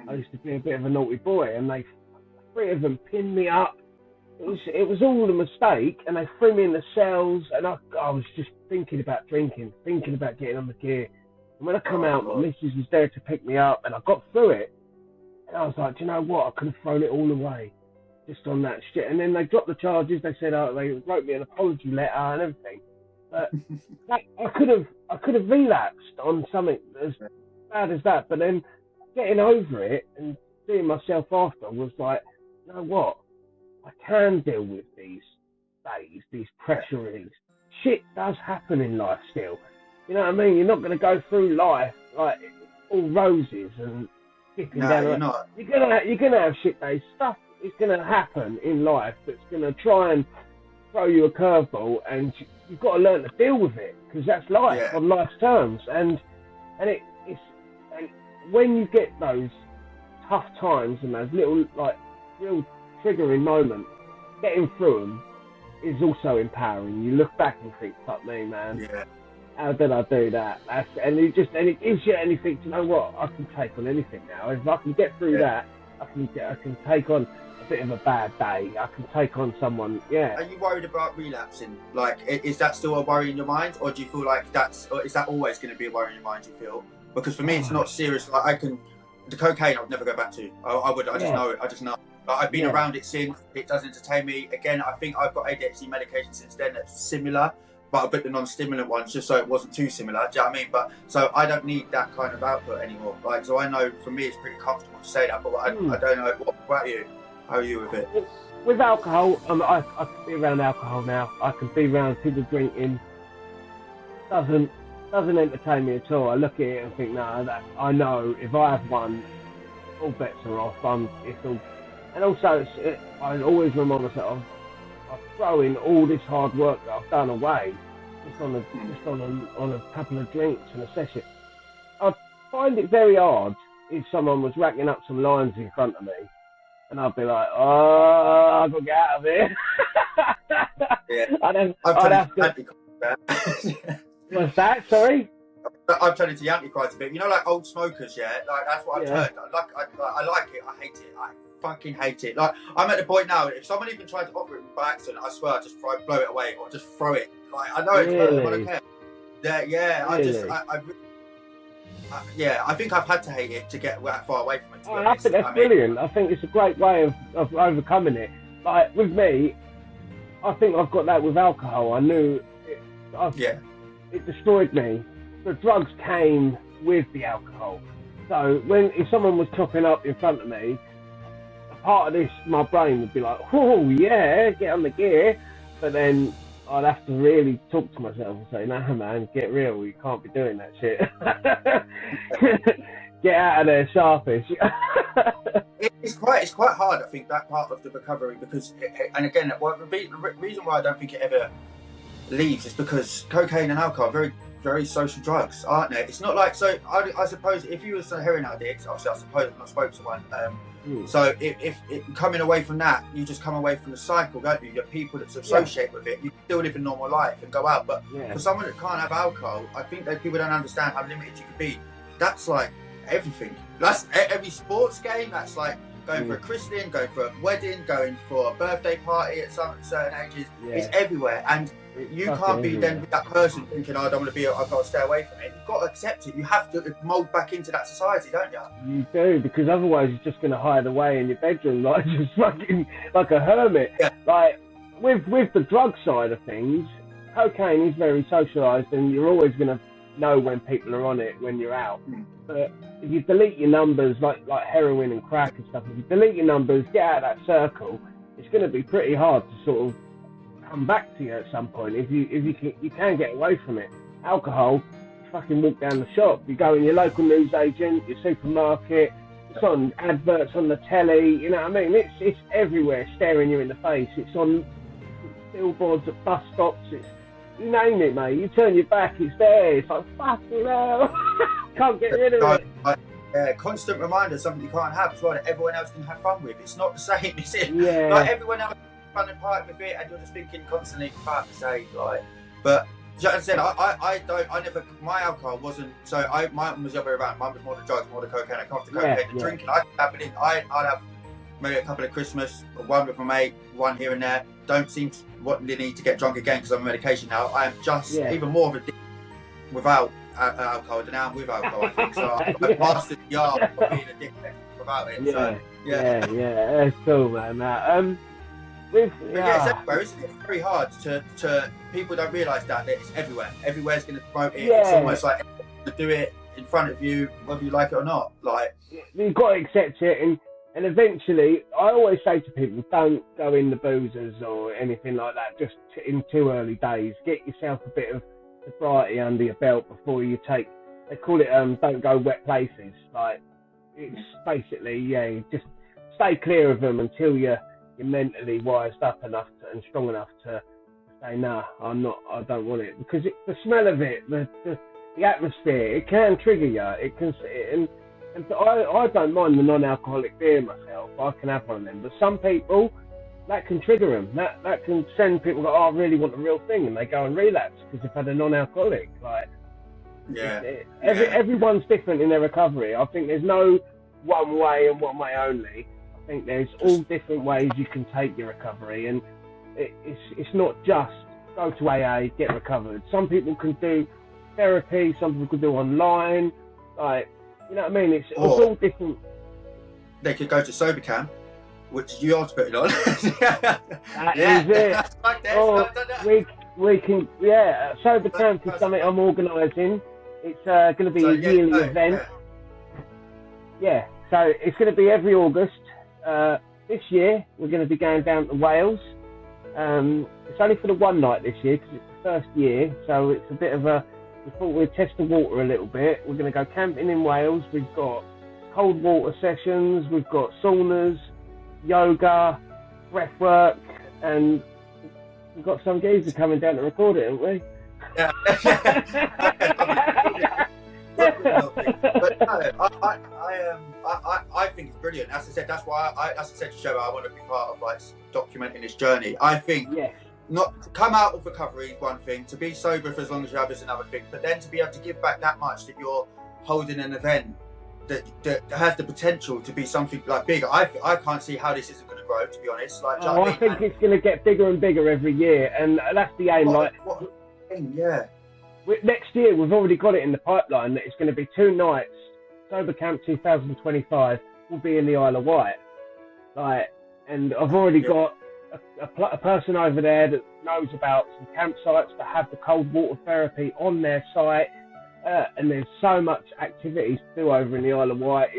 I used to be a bit of a naughty boy, and they, 3 of them pinned me up. It was all a mistake, and they threw me in the cells, and I was just thinking about drinking, thinking about getting on the gear. And when I come out, my missus was there to pick me up, and I got through it. And I was like, do you know what? I could have thrown it all away just on that shit. And then they dropped the charges. They said, they wrote me an apology letter and everything. But I could have relapsed on something as bad as that. But then getting over it and seeing myself after was like, you know what? I can deal with these days, these pressure release. Shit does happen in life still. You know what I mean? You're not going to go through life like all roses and dipping down. You're not. You're gonna have shit days. Stuff is going to happen in life that's going to try and throw you a curveball, and you've got to learn to deal with it, because that's life on life's terms. And when you get those tough times and those little like real triggering moments, getting through them is also empowering. You look back and think, fuck me, man. Yeah. How did I do that? And it gives you anything. You know what? I can take on anything now. If I can get through that, I can take on a bit of a bad day. I can take on someone. Yeah. Are you worried about relapsing? Like, is that still a worry in your mind, or do you feel like or is that always going to be a worry in your mind? You feel? Because for me, it's not serious. Like, the cocaine, I'd never go back to. I just know it. I just know. But I've been around it since. It does entertain me. Again, I think I've got ADHD medication since then that's similar, but a bit the non-stimulant ones, just so it wasn't too similar. Do you know what I mean? But so I don't need that kind of output anymore. Like, so I know for me it's pretty comfortable to say that. But I don't know. What about you? How are you with it? With alcohol, I can be around alcohol now. I can be around people drinking. Doesn't entertain me at all. I look at it and think, no, I know if I have one, all bets are off. It's all. And also, I always remind myself, I'm throwing all this hard work that I've done away just on a couple of drinks and a session. I find it very hard if someone was racking up some lines in front of me, and I'd be like, oh, I've got to get out of here. I'd have to. What's that? Sorry? I've turned into Yankee quite a bit. You know, like old smokers, Like, that's what I've turned. I like it. I hate it. I fucking hate it. Like, I'm at the point now, if someone even tried to offer it by accident, I swear I'd just blow it away or just throw it. Like, I know it's hurt, but I don't care. I think I've had to hate it to get that far away from it. I think that's brilliant. I think it's a great way of overcoming it. Like, with me, I think I've got that with alcohol. I knew it destroyed me. The drugs came with the alcohol. So if someone was topping up in front of me, a part of this, my brain would be like, oh yeah, get on the gear. But then I'd have to really talk to myself and say, no man, get real, you can't be doing that shit. Get out of there, sharpish. It's quite hard, I think, that part of the recovery, because, and again, the reason why I don't think it ever leaves is because cocaine and alcohol are very, very social drugs, aren't they? It's not like, so I suppose if you were a heroin addict, obviously I suppose I've not spoken to one, so if coming away from that, you just come away from the cycle, don't you? You're people that associate with it, you still live a normal life and go out, but for someone that can't have alcohol, I think that people don't understand how limited you can be. That's like everything. That's every sports game, that's like going for a christening, going for a wedding, going for a birthday party at certain ages. It's everywhere, and you can't be then with that person thinking, oh, I don't want to be, I've got to stay away from it. You've got to accept it. You have to mould back into that society, don't you? You do, because otherwise you're just going to hide away in your bedroom like just fucking like a hermit. Like with the drug side of things, cocaine is very socialised, and you're always going to know when people are on it when you're out. But if you delete your numbers, like heroin and crack and stuff, if you delete your numbers, get out of that circle, it's going to be pretty hard to sort of come back to you at some point. If you can get away from it. Alcohol, you fucking walk down the shop, you go in your local newsagent, your supermarket, it's on adverts on the telly, you know what I mean? It's everywhere, staring you in the face. It's on billboards at bus stops. It's, you name it, mate. You turn your back, it's there. It's like, fucking hell. Can't get rid of it. Constant reminder, something you can't have as well, that everyone else can have fun with. It's not the same, is it? Yeah. Like, everyone else can fun and party with it, and you're just thinking constantly, fuck's sake, like. But So I said, I never, my alcohol wasn't, so mine was the other way around. Mine was more the drugs, more the cocaine. I come off the cocaine, the drinking, I'd have maybe a couple of Christmas, one with my mate, one here and there. Don't seem to want the need to get drunk again because I'm on medication now. I am just even more of a dick without alcohol than I am with alcohol, I think. So I passed the yard of being a dick without it. Yeah, that's cool, man. It's everywhere, isn't it? It's very hard to people don't realise that it's everywhere. Everywhere's going to promote it. It's almost like to do it in front of you, whether you like it or not. Like you've got to accept it, and eventually, I always say to people, don't go in the boozers or anything like that just in too early days. Get yourself a bit of sobriety under your belt before you take. They call it don't go wet places. Like it's basically you just stay clear of them until you're mentally wised up enough and strong enough to say, nah, I'm not, I don't want it. Because the smell of it, the atmosphere, it can trigger you. It can, and I don't mind the non-alcoholic beer myself. I can have one of them. But some people, that can trigger them. That can send people go, oh, I really want the real thing. And they go and relapse because they've had a non-alcoholic. Like, everyone's different in their recovery. I think there's no one way and one way only. I think there's all different ways you can take your recovery, and it's not just go to AA, get recovered. Some people can do therapy, some people can do online, like, you know what I mean? It's all different. They could go to sober camp, which you're putting on. That is it. We can, sober camp is something I'm organising. It's going to be a yearly event. So it's going to be every August. This year we're going to be going down to Wales. It's only for the one night this year because it's the first year, so it's a bit of we thought we'd test the water a little bit. We're going to go camping in Wales. We've got cold water sessions, we've got saunas, yoga, breath work, and we've got some geezer coming down to record it, haven't we? Yeah. But no, I think it's brilliant. As I said, that's why as I said to Show, I want to be part of like documenting this journey. I think not to come out of recovery is one thing, to be sober for as long as you have is another thing, but then to be able to give back that much that you're holding an event that has the potential to be something like bigger. I can't see how this isn't going to grow, to be honest. Like, I think it's going to get bigger and bigger every year, and that's the aim. Next year, we've already got it in the pipeline that it's going to be 2 nights. Sober Camp 2025 will be in the Isle of Wight. Like, and I've already got a person over there that knows about some campsites that have the cold water therapy on their site. And there's so much activities to do over in the Isle of Wight.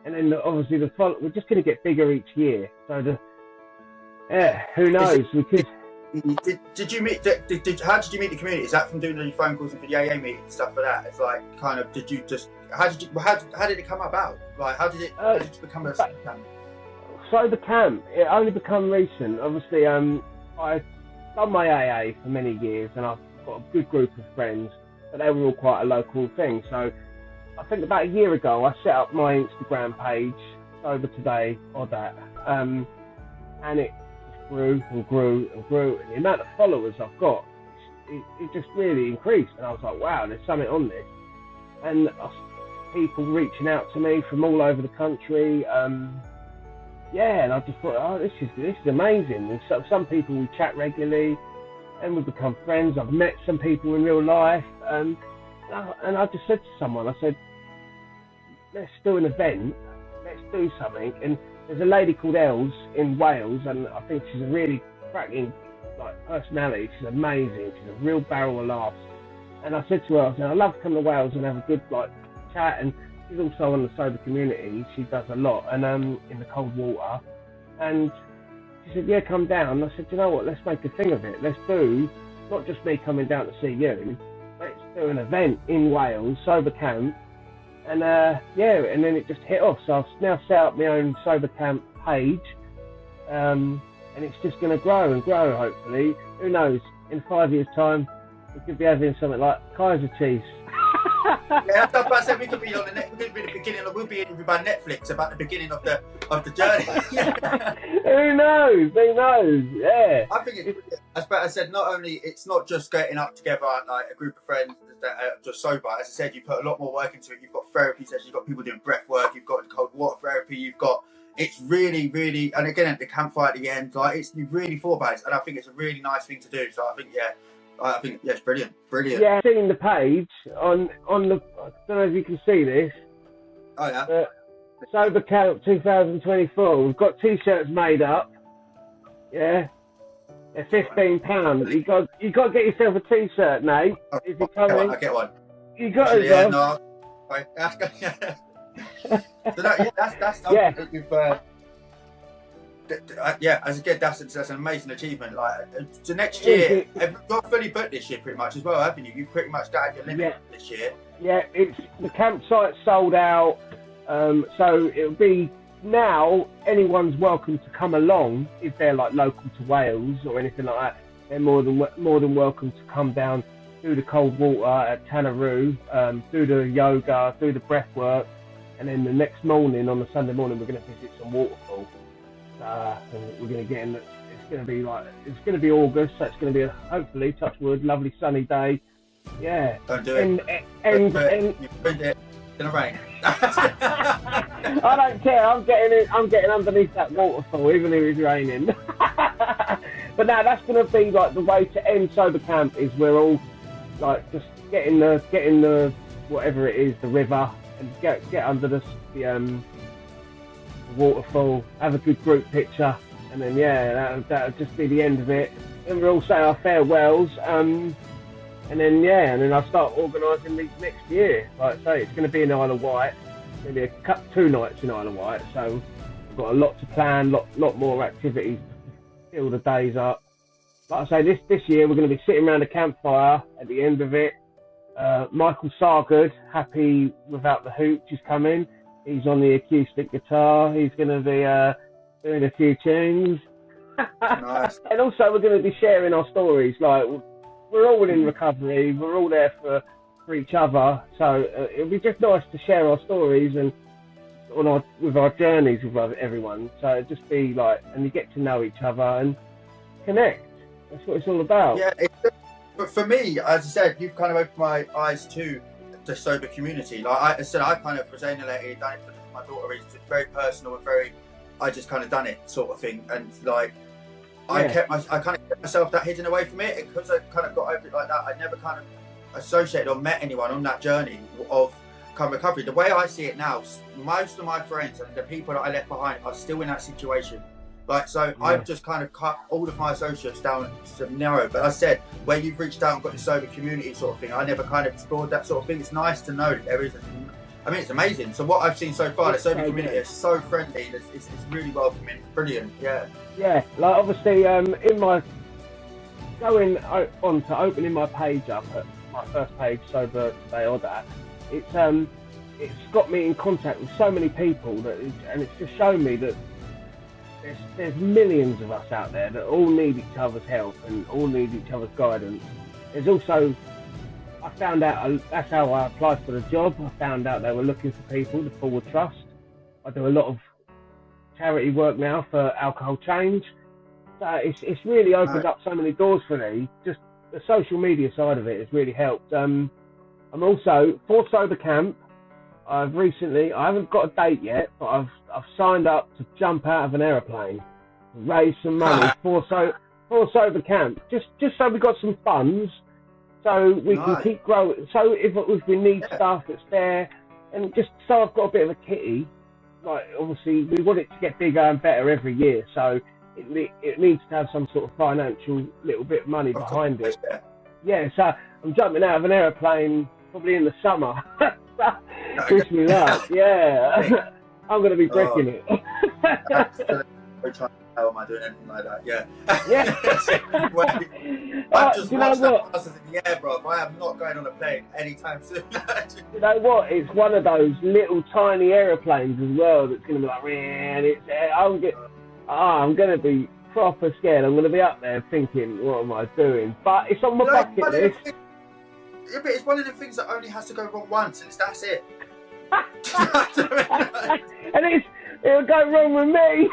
And then obviously we're just going to get bigger each year. So who knows? Did you meet? How did you meet the community? Is that from doing the phone calls and for the AA meetings and stuff like that? It's like kind of. Did you just? How did it come about? Like how did it become a sober camp? Sober camp. It only become recent. Obviously, I've done my AA for many years, and I've got a good group of friends, but they were all quite a local thing. So I think about a year ago, I set up my Instagram page, Sober Today or that, and it grew and grew and grew, and the amount of followers I've got, it just really increased, and I was like, wow, there's something on this, and people reaching out to me from all over the country, and I just thought, oh, this is amazing. And so, some people we chat regularly, and we've become friends. I've met some people in real life, and I just said to someone, I said, let's do an event, let's do something. And there's a lady called Els in Wales, and I think she's a really cracking personality. She's amazing. She's a real barrel of laughs. And I said to her, I'd love to come to Wales and have a good chat. And she's also on the sober community. She does a lot, and in the cold water. And she said, yeah, come down. And I said, you know what? Let's make a thing of it. Let's do not just me coming down to see you. Let's do an event in Wales, sober camp. And and then it just hit off. So I've now set up my own sober camp page, and it's just going to grow and grow. Hopefully, who knows? In 5 years' time, we could be having something like Kaiser Chiefs. Yeah, that's what I said. We could be on the we could be the beginning. We'll be interviewed by Netflix about the beginning of the journey. Who knows? Who knows? Yeah. I think as I said, not only it's not just getting up together like a group of friends that are just sober. As I said, you put a lot more work into it. You've got therapy sessions. You've got people doing breath work. You've got cold water therapy. You've got it's really, really, and again at the campfire at the end, like you've really thought about it, and I think it's a really nice thing to do. So I think it's brilliant. Yeah, I've seen the page on the. I don't know if you can see this. Oh yeah. Sober Camp 2024. We've got T-shirts made up. Yeah, they're £15. You got to get yourself a T-shirt, Nate. If you're coming, I get one. You got it, yeah, no. So that's yeah. You've, as a kid, that's an amazing achievement. Like, so next year, you're fully booked this year, pretty much as well, haven't you? You've pretty much got your limit this year. Yeah, it's the campsite's sold out. So it'll be now. Anyone's welcome to come along if they're like local to Wales or anything like that. They're more than welcome to come down, do the cold water at Tanaroo, do the yoga, do the breath work, and then the next morning, on the Sunday morning, we're going to visit some waterfalls. And we're going to get in. It's going to be August, so it's going to be hopefully, touch wood, lovely sunny day. Yeah. Don't do it. And you ruined it. It's going to rain. I don't care. I'm getting underneath that waterfall, even if it's raining. But now that's going to be like the way to end sober camp. Is we're all like just getting the whatever it is, the river, and get under the waterfall, have a good group picture, and then that'll just be the end of it. Then we'll all say our farewells, and then I'll start organising these next year. Like I say, it's going to be in Isle of Wight. It's going to be 2 nights in Isle of Wight, so we've got a lot to plan, lot more activities to fill the days up. Like I say, this year we're going to be sitting around a campfire at the end of it. Michael Sargood, happy without the hooch, is coming. He's on the acoustic guitar. He's going to be doing a few tunes. Nice. And also we're going to be sharing our stories. Like, we're all in recovery. We're all there for each other. So it'll be just nice to share our stories and with our journeys with everyone. So it'll just be like, and you get to know each other and connect. That's what it's all about. Yeah, but for me, as I said, you've kind of opened my eyes to the sober community. Like I said, I kind of was alienated, done it for my daughter reasons. It's very personal and very, I just kind of done it sort of thing. And like, I kind of kept myself that hidden away from it, because I kind of got over it like that. I never kind of associated or met anyone on that journey of kind of recovery. The way I see it now, most of my friends and the people that I left behind are still in that situation. Like, so I've just kind of cut all of my associates down to narrow. But I said, where you've reached out and got the sober community sort of thing, I never kind of explored that sort of thing. It's nice to know that there is it's amazing. So what I've seen so far, the sober community is so friendly. It's really welcoming. It's brilliant. Yeah. Yeah. Like, obviously, in my going on to opening my page up at my first page, Sober Today or that, it's got me in contact with so many people and it's just shown me that there's millions of us out there that all need each other's help and all need each other's guidance. There's also, I found out, that's how I applied for the job. I found out they were looking for people to forward trust. I do a lot of charity work now for alcohol change. So it's really opened up so many doors for me. Just the social media side of it has really helped. I'm also, for Sober Camp, I haven't got a date yet, but I've signed up to jump out of an aeroplane, raise some money for Sober Camp, just so we got some funds, so we can keep growing. So if we need stuff that's there, and just so I've got a bit of a kitty. Like, obviously we want it to get bigger and better every year, so it needs to have some sort of financial little bit of money behind it. Yeah, so I'm jumping out of an aeroplane probably in the summer. Wish me luck. Yeah. I'm going to be breaking it. How am I doing anything like that? Yeah. Yeah. I've just watched that passes in the air, bro. I am not going on a plane anytime soon. You know what? It's one of those little tiny aeroplanes as well that's going to be like, man, I'm going to be proper scared. I'm going to be up there thinking, what am I doing? But it's on my bucket list. Yeah, but it's one of the things that only has to go wrong once, and that's it. And it'll go wrong with me.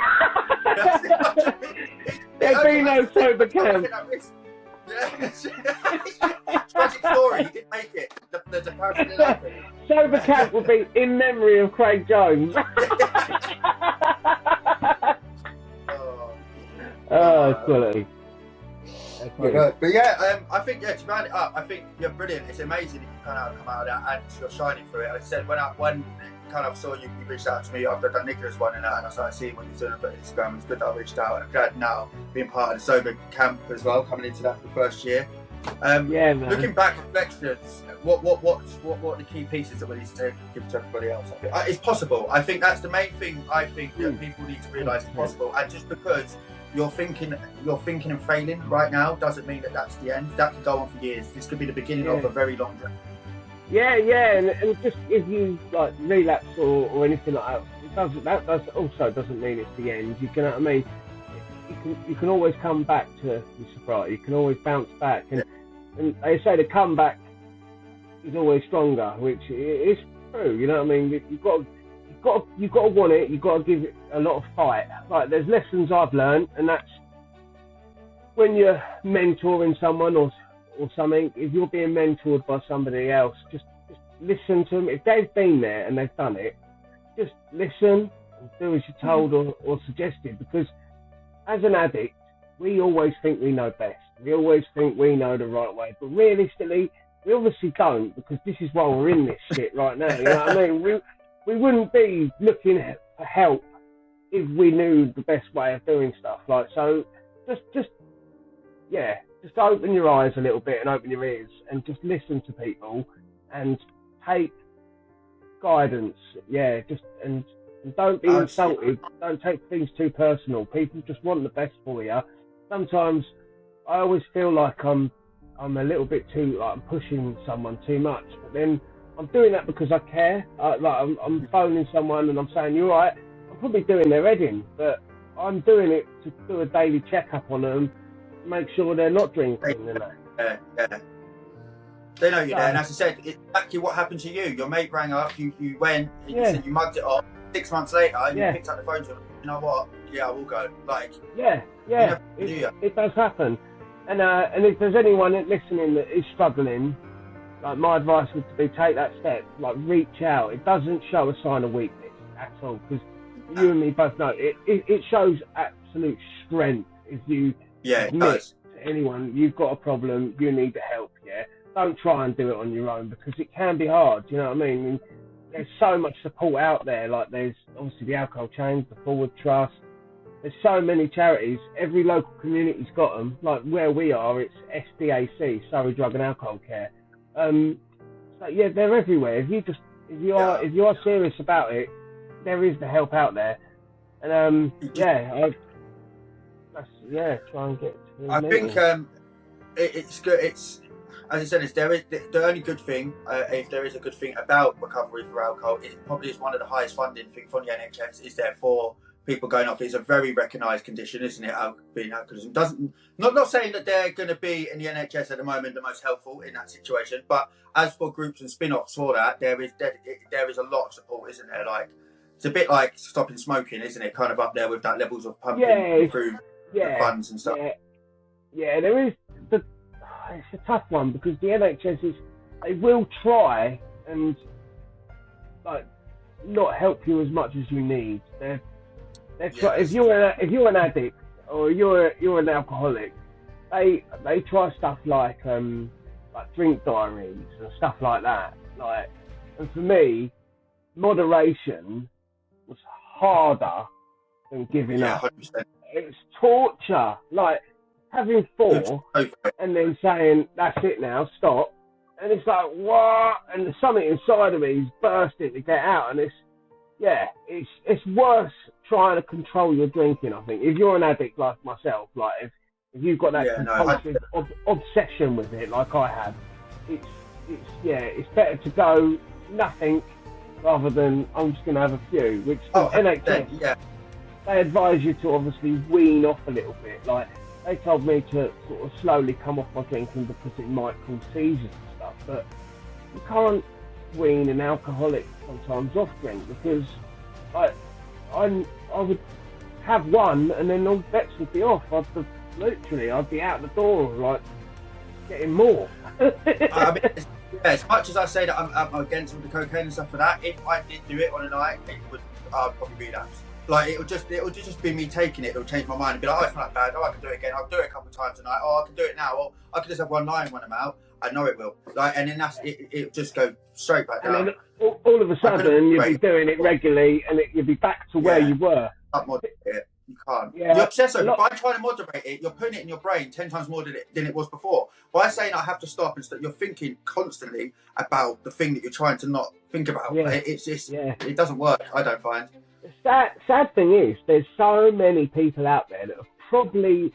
There'll be no sober camp. Tragic story, you didn't make it. The comparison didn't happen. Sober camp will be in memory of Craig Jones. Quality. But yeah, I think to round it up, I think you're brilliant. It's amazing that you kind of come out of that and you're shining through it. Like I said, when kind of saw you reached out to me after I'd done Nicola's one and I started seeing what you're doing on Instagram. It's good that I reached out, and I'm glad now being part of the sober camp as well, coming into that for the first year. Man. Looking back, reflections. What are the key pieces that we need to give to everybody else? It's possible. I think that's the main thing. I think that people need to realise it's possible, and just because you're thinking and failing right now doesn't mean that that's the end. That could go on for years. This could be the beginning of a very long journey. Yeah, and just if you like relapse or anything like that, doesn't mean it's the end. You know what I mean? You can always come back to your sobriety. You can always bounce back, and they say the comeback is always stronger, which is true. You know what I mean? You've got to want it. You've got to give it a lot of fight. Like there's lessons I've learned, and that's when you're mentoring someone or something. If you're being mentored by somebody else, just listen to them. If they've been there and they've done it, just listen and do as you're told or suggested. Because as an addict, we always think we know best. We always think we know the right way, but realistically, we obviously don't, because this is why we're in this shit right now. You know what I mean? We wouldn't be looking for help if we knew the best way of doing stuff. Like, so just open your eyes a little bit and open your ears and just listen to people and take guidance. Yeah, and don't be insulted. Don't take things too personal. People just want the best for you. Sometimes I always feel like I'm a little bit too, like I'm pushing someone too much, but then I'm doing that because I care. I'm phoning someone and I'm saying, "You're right." I'm probably doing their head in, but I'm doing it to do a daily checkup on them, make sure they're not drinking. Yeah. They know you're there, and as I said, it's exactly what happened to you. Your mate rang up, you went, and you said you mugged it off. 6 months later, you picked up the phone to him. You know what? Yeah, I will go. Like, it does happen. And if there's anyone listening that is struggling, like my advice would be take that step, like reach out. It doesn't show a sign of weakness at all, because you and me both know it shows absolute strength if you admit to anyone you've got a problem, you need help. Yeah, don't try and do it on your own, because it can be hard. You know what I mean? And there's so much support out there. Like there's obviously the Alcohol Change, the Forward Trust. There's so many charities. Every local community's got them. Like where we are, it's SDAC, Surrey Drug and Alcohol Care. So yeah, they're everywhere. If you are serious about it, there is the help out there. And try and get. I think it's good. It's, as I said, it's the only good thing, if there is a good thing about recovery for alcohol, it probably is one of the highest funding thing from the NHS. Is there for people going off. It's a very recognised condition, isn't it? Being alcoholism not saying that they're going to be in the NHS at the moment the most helpful in that situation, but as for groups and spin-offs for that, there is a lot of support, isn't there? Like it's a bit like stopping smoking, isn't it? Kind of up there with that levels of pumping through the funds and stuff. Yeah, there is. It's a tough one because the NHS they will try and like not help you as much as you need. If you're an addict or you're an alcoholic, they try stuff like drink diaries and stuff like that. Like, and for me, moderation was harder than giving up. 100%. It's torture. Like having 4 and then saying that's it now, stop. And it's like what? And there's something inside of me is bursting to get out, and it's worse trying to control your drinking. I think if you're an addict like myself, like if you've got that compulsive obsession with it, like I have, it's better to go nothing rather than I'm just going to have a few. Which the NHS, they advise you to obviously wean off a little bit. Like they told me to sort of slowly come off my drinking because it might cause seizures and stuff. stuff, but you can't wean an alcoholic sometimes off drink, because I would have one and then all bets would be off. I'd be out the door, like, getting more. I mean, as much as I say that I'm against all the cocaine and stuff for that, if I did do it on a night, I'd probably relapse. Like, it would just be me taking it. It'll change my mind and be like, oh, it's not bad. Oh, I can do it again. I'll do it a couple of times tonight. Oh, I can do it now. Or I can just have one line when I'm out. I know it will. Like, and then it'll just go straight back down. And then all of a sudden, you'll be doing it regularly, and you'll be back to where you were. You can't. Yeah, You're obsessed with it. By trying to moderate it, you're putting it in your brain 10 times more than it was before. By saying I have to stop and you're thinking constantly about the thing that you're trying to not think about. Yeah. It's just, it doesn't work, I don't find. The sad thing is, there's so many people out there that are probably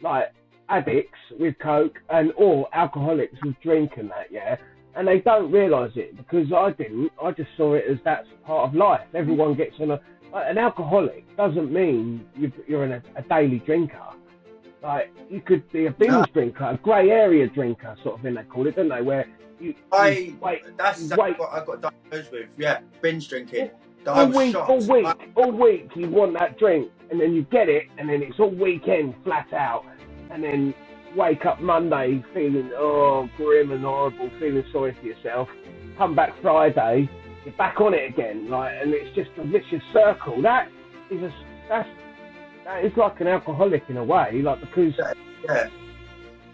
like addicts with coke or alcoholics with drink and that, and they don't realise it, because I didn't. I just saw it as that's part of life. Everyone gets on an alcoholic doesn't mean you're a daily drinker. Like, you could be a binge drinker, a grey area drinker, sort of thing they call it, don't they? Where that's exactly what I got diagnosed with. Yeah, binge drinking. All week you want that drink, and then you get it, and then it's all weekend flat out, and then wake up Monday feeling grim and horrible, feeling sorry for yourself. Come back Friday, you're back on it again, like, and it's just a vicious circle. That is like an alcoholic in a way, like, because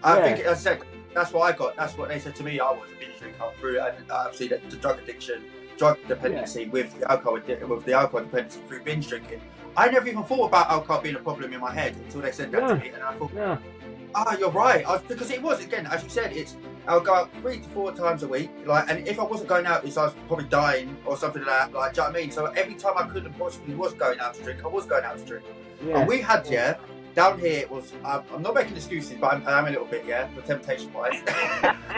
I think, as I said, that's what I got. That's what they said to me. I was a binge drinker through, and obviously the drug addiction, drug dependency with the alcohol dependency through binge drinking. I never even thought about alcohol being a problem in my head until they said that to me, and I thought, you're right. Because it was, again, as you said, I'll go out 3 to 4 times a week, like, and if I wasn't going out, I was probably dying or something like that. Like, do you know what I mean? So every time I could and possibly was going out to drink, I was going out to drink. Yeah. And we had, down here it was, I'm not making excuses, but I am a little bit, for temptation-wise.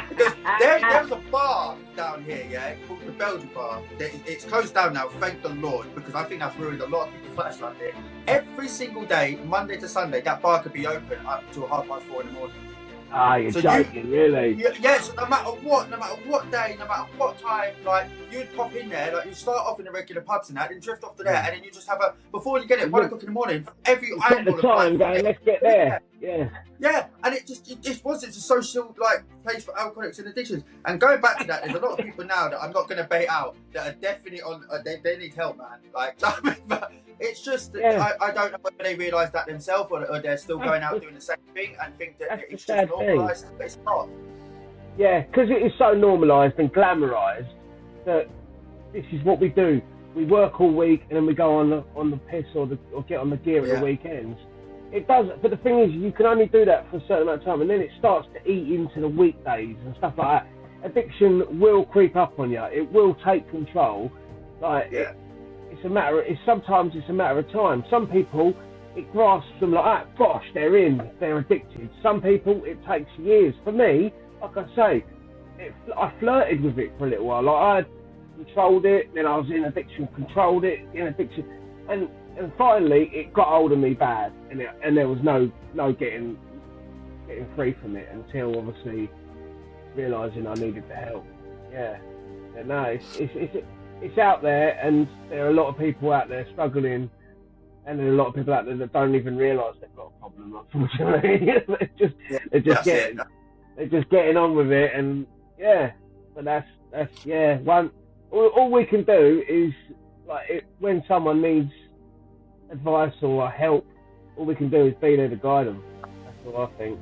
Because there's a bar down here, called the Belgian bar. It's closed down now, thank the Lord, because I think that's ruined a lot of people's lives around here. Every single day, Monday to Sunday, that bar could be open up till 4:30 in the morning. You're joking, really? Yes, no matter what day, no matter what time, like, you'd pop in there, like, you start off in the regular pubs and that, then drift off to there, and then you just have before you get it, 1 o'clock in the morning, every angle of time going, let's get there. Yeah, and it just was, it's a social, like, place for alcoholics and addictions. And going back to that, there's a lot of people now that I'm not going to bait out that are definitely on, they need help, man. Like, but it's just, I don't know whether they realise that themselves or they're still going out doing the same thing and think that it's just normalised, but it's not. Yeah, because it is so normalised and glamorised that this is what we do. We work all week and then we go on the piss or get on the gear at the weekends. It does, but the thing is, you can only do that for a certain amount of time, and then it starts to eat into the weekdays and stuff like that. Addiction will creep up on you. It will take control. Like, sometimes it's a matter of time. Some people, it grasps them like that. Gosh, they're addicted. Some people, it takes years. For me, like I say, I flirted with it for a little while. Like, I controlled it, then I was in addiction, controlled it, in addiction, and finally it got hold of me bad, and there was no getting free from it until obviously realising I needed the help. It's out there, and there are a lot of people out there struggling, and there are a lot of people out there that don't even realise they've got a problem, unfortunately. they're just getting on with it, and but that's all we can do is, like, when someone needs advice or help, all we can do is be there to guide them. That's what I think.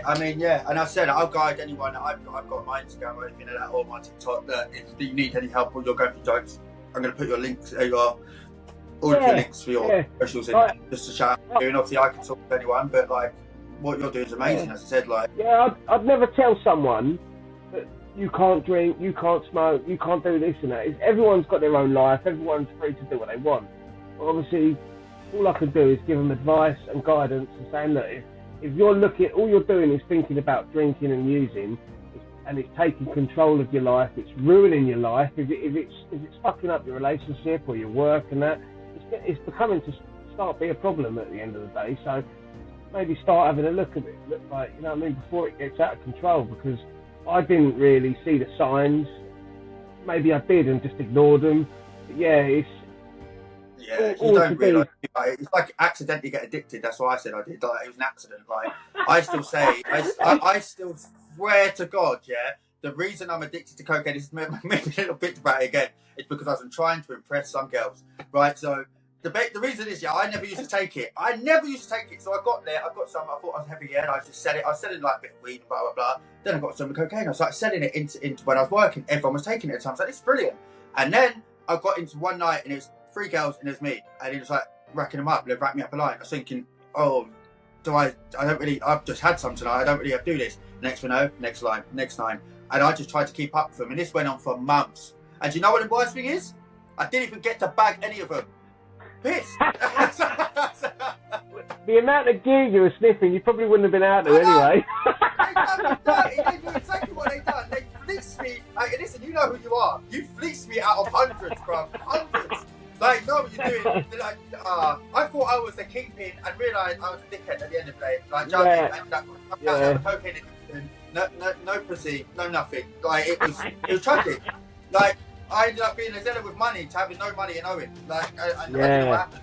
I mean, and I said I'll guide anyone. I've got my Instagram or anything like that, or my TikTok, that if you need any help or you're going through drugs, I'm going to put your links, all of your links for your socials in there, just to shout out. And obviously I can talk to anyone, but like, what you're doing is amazing, as I said. Like, I'd never tell someone that you can't drink, you can't smoke, you can't do this and that. Everyone's got their own life. Everyone's free to do what they want. But obviously, all I can do is give them advice and guidance, and saying that if you're all you're doing is thinking about drinking and using, and it's taking control of your life, it's ruining your life. If it's fucking up your relationship or your work and that, it's becoming to start be a problem at the end of the day. So maybe start having a look at it. Look, like, you know what I mean, before it gets out of control, because I didn't really see the signs. Maybe I did and just ignored them. But yeah, it's you don't realise. It's like accidentally get addicted. That's why I said I did. Like, it was an accident. Like, I still say, I still swear to God, yeah, the reason I'm addicted to cocaine is maybe a little bit about it again. It's because I was trying to impress some girls, right? So the reason is, yeah, I never used to take it. So I got there, I got some. I thought I was heavy, yeah, and I just said it. I was selling like a bit of weed, blah blah blah. Then I got some cocaine. I was like selling it into when I was working. Everyone was taking it at times. Like, it's brilliant. And then I got into one night, and it was 3 girls, and it was me, and it was like racking them up. They racked me up a line. I was thinking, oh, I've just had some tonight. I don't really have to do this. Next one, next line, next line, and I just tried to keep up with them, and this went on for months. And do you know what the worst thing is? I didn't even get to bag any of them. Piss. The amount of gear you were sniffing, you probably wouldn't have been out there anyway. They knew exactly what they done. They fleeced me. Like, listen, you know who you are. You fleeced me out of hundreds, bro. Hundreds. Like, know what you're doing. Like, I thought I was a kingpin and realised I was a dickhead at the end of the day. Like, cocaine addiction, no pussy, no nothing. Like, it was tragic. Like, I ended up being a zealot with money to having no money and owing. Like, I don't know what happened.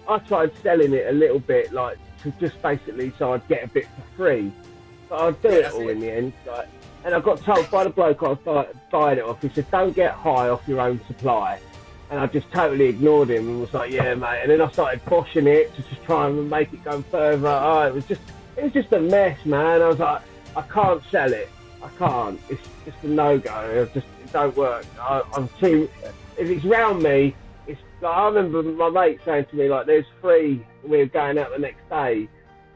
I tried selling it a little bit, like, to just basically so I'd get a bit for free. But I'd do it all in the end. Like, and I got told by the bloke I was buying it off, he said, don't get high off your own supply. And I just totally ignored him and was like, yeah, mate. And then I started boshing it to just try and make it go further. Oh, it was just a mess, man. I was like, I can't sell it. I can't. It's just a no-go. It don't work. I'm too... If it's round me, it's like, I remember my mate saying to me, like, there's 3, we were going out the next day,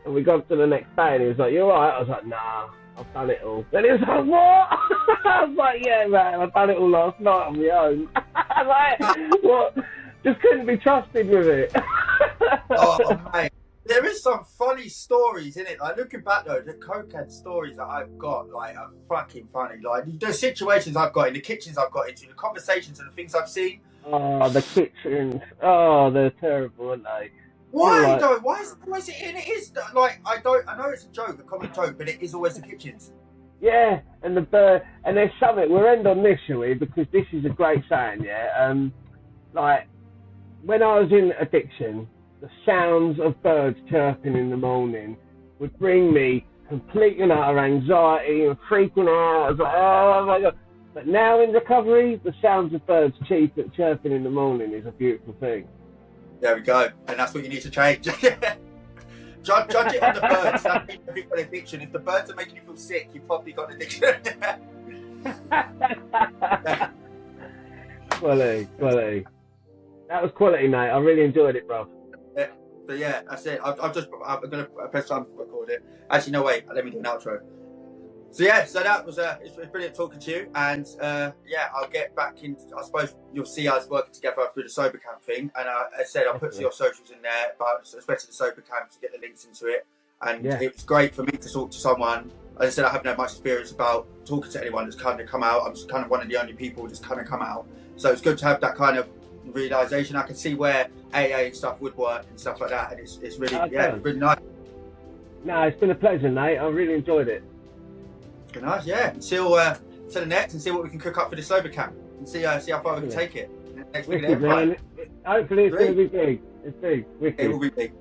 and we got to the next day, and he was like, you alright? I was like, nah, I've done it all. Then he was like, what? I was like, yeah, man, I've done it all last night on my own. Like, what? Just couldn't be trusted with it. Oh, mate. There is some funny stories in it. Like, looking back though, the cokehead stories that I've got, like, are fucking funny. Like, the situations I've got in, the kitchens I've got into, the conversations and the things I've seen. Oh, the kitchens. Oh, they're terrible, aren't they? Why though? Why is it in? It is like, I know it's a joke, a common joke, but it is always the kitchens. Yeah, and and there's something. We'll end on this, shall we? Because this is a great saying. Yeah, like when I was in addiction, the sounds of birds chirping in the morning would bring me complete and utter anxiety and freaking out. I was like, oh my God. But now in recovery, the sounds of birds chirping in the morning is a beautiful thing. There we go. And that's what you need to change. Judge it on the birds. That's if you've got an addiction. If the birds are making you feel sick, you've probably got an addiction. Quality. That was quality, mate. I really enjoyed it, bro. Yeah, but yeah, that's it. I'm going to press time to record it. Actually, no, wait. Let me do an outro. So yeah, so that was it's brilliant talking to you, and yeah, I'll get back in. I suppose you'll see us working together through the sober camp thing, and I said I'll put your socials in there, but especially the sober camp to get the links into it. And it was great for me to talk to someone. As I said, I haven't had much experience about talking to anyone that's kind of come out. I'm just kind of one of the only people that's kind of come out. So it's good to have that kind of realization. I can see where AA and stuff would work and stuff like that, and it's really really nice. No, it's been a pleasure, mate. I really enjoyed it. Good nice, yeah. Until the next, and see what we can cook up for the sober camp, and see how far we can take it next week. Hopefully, it's going to be big. It's big. Wicked. It will be big.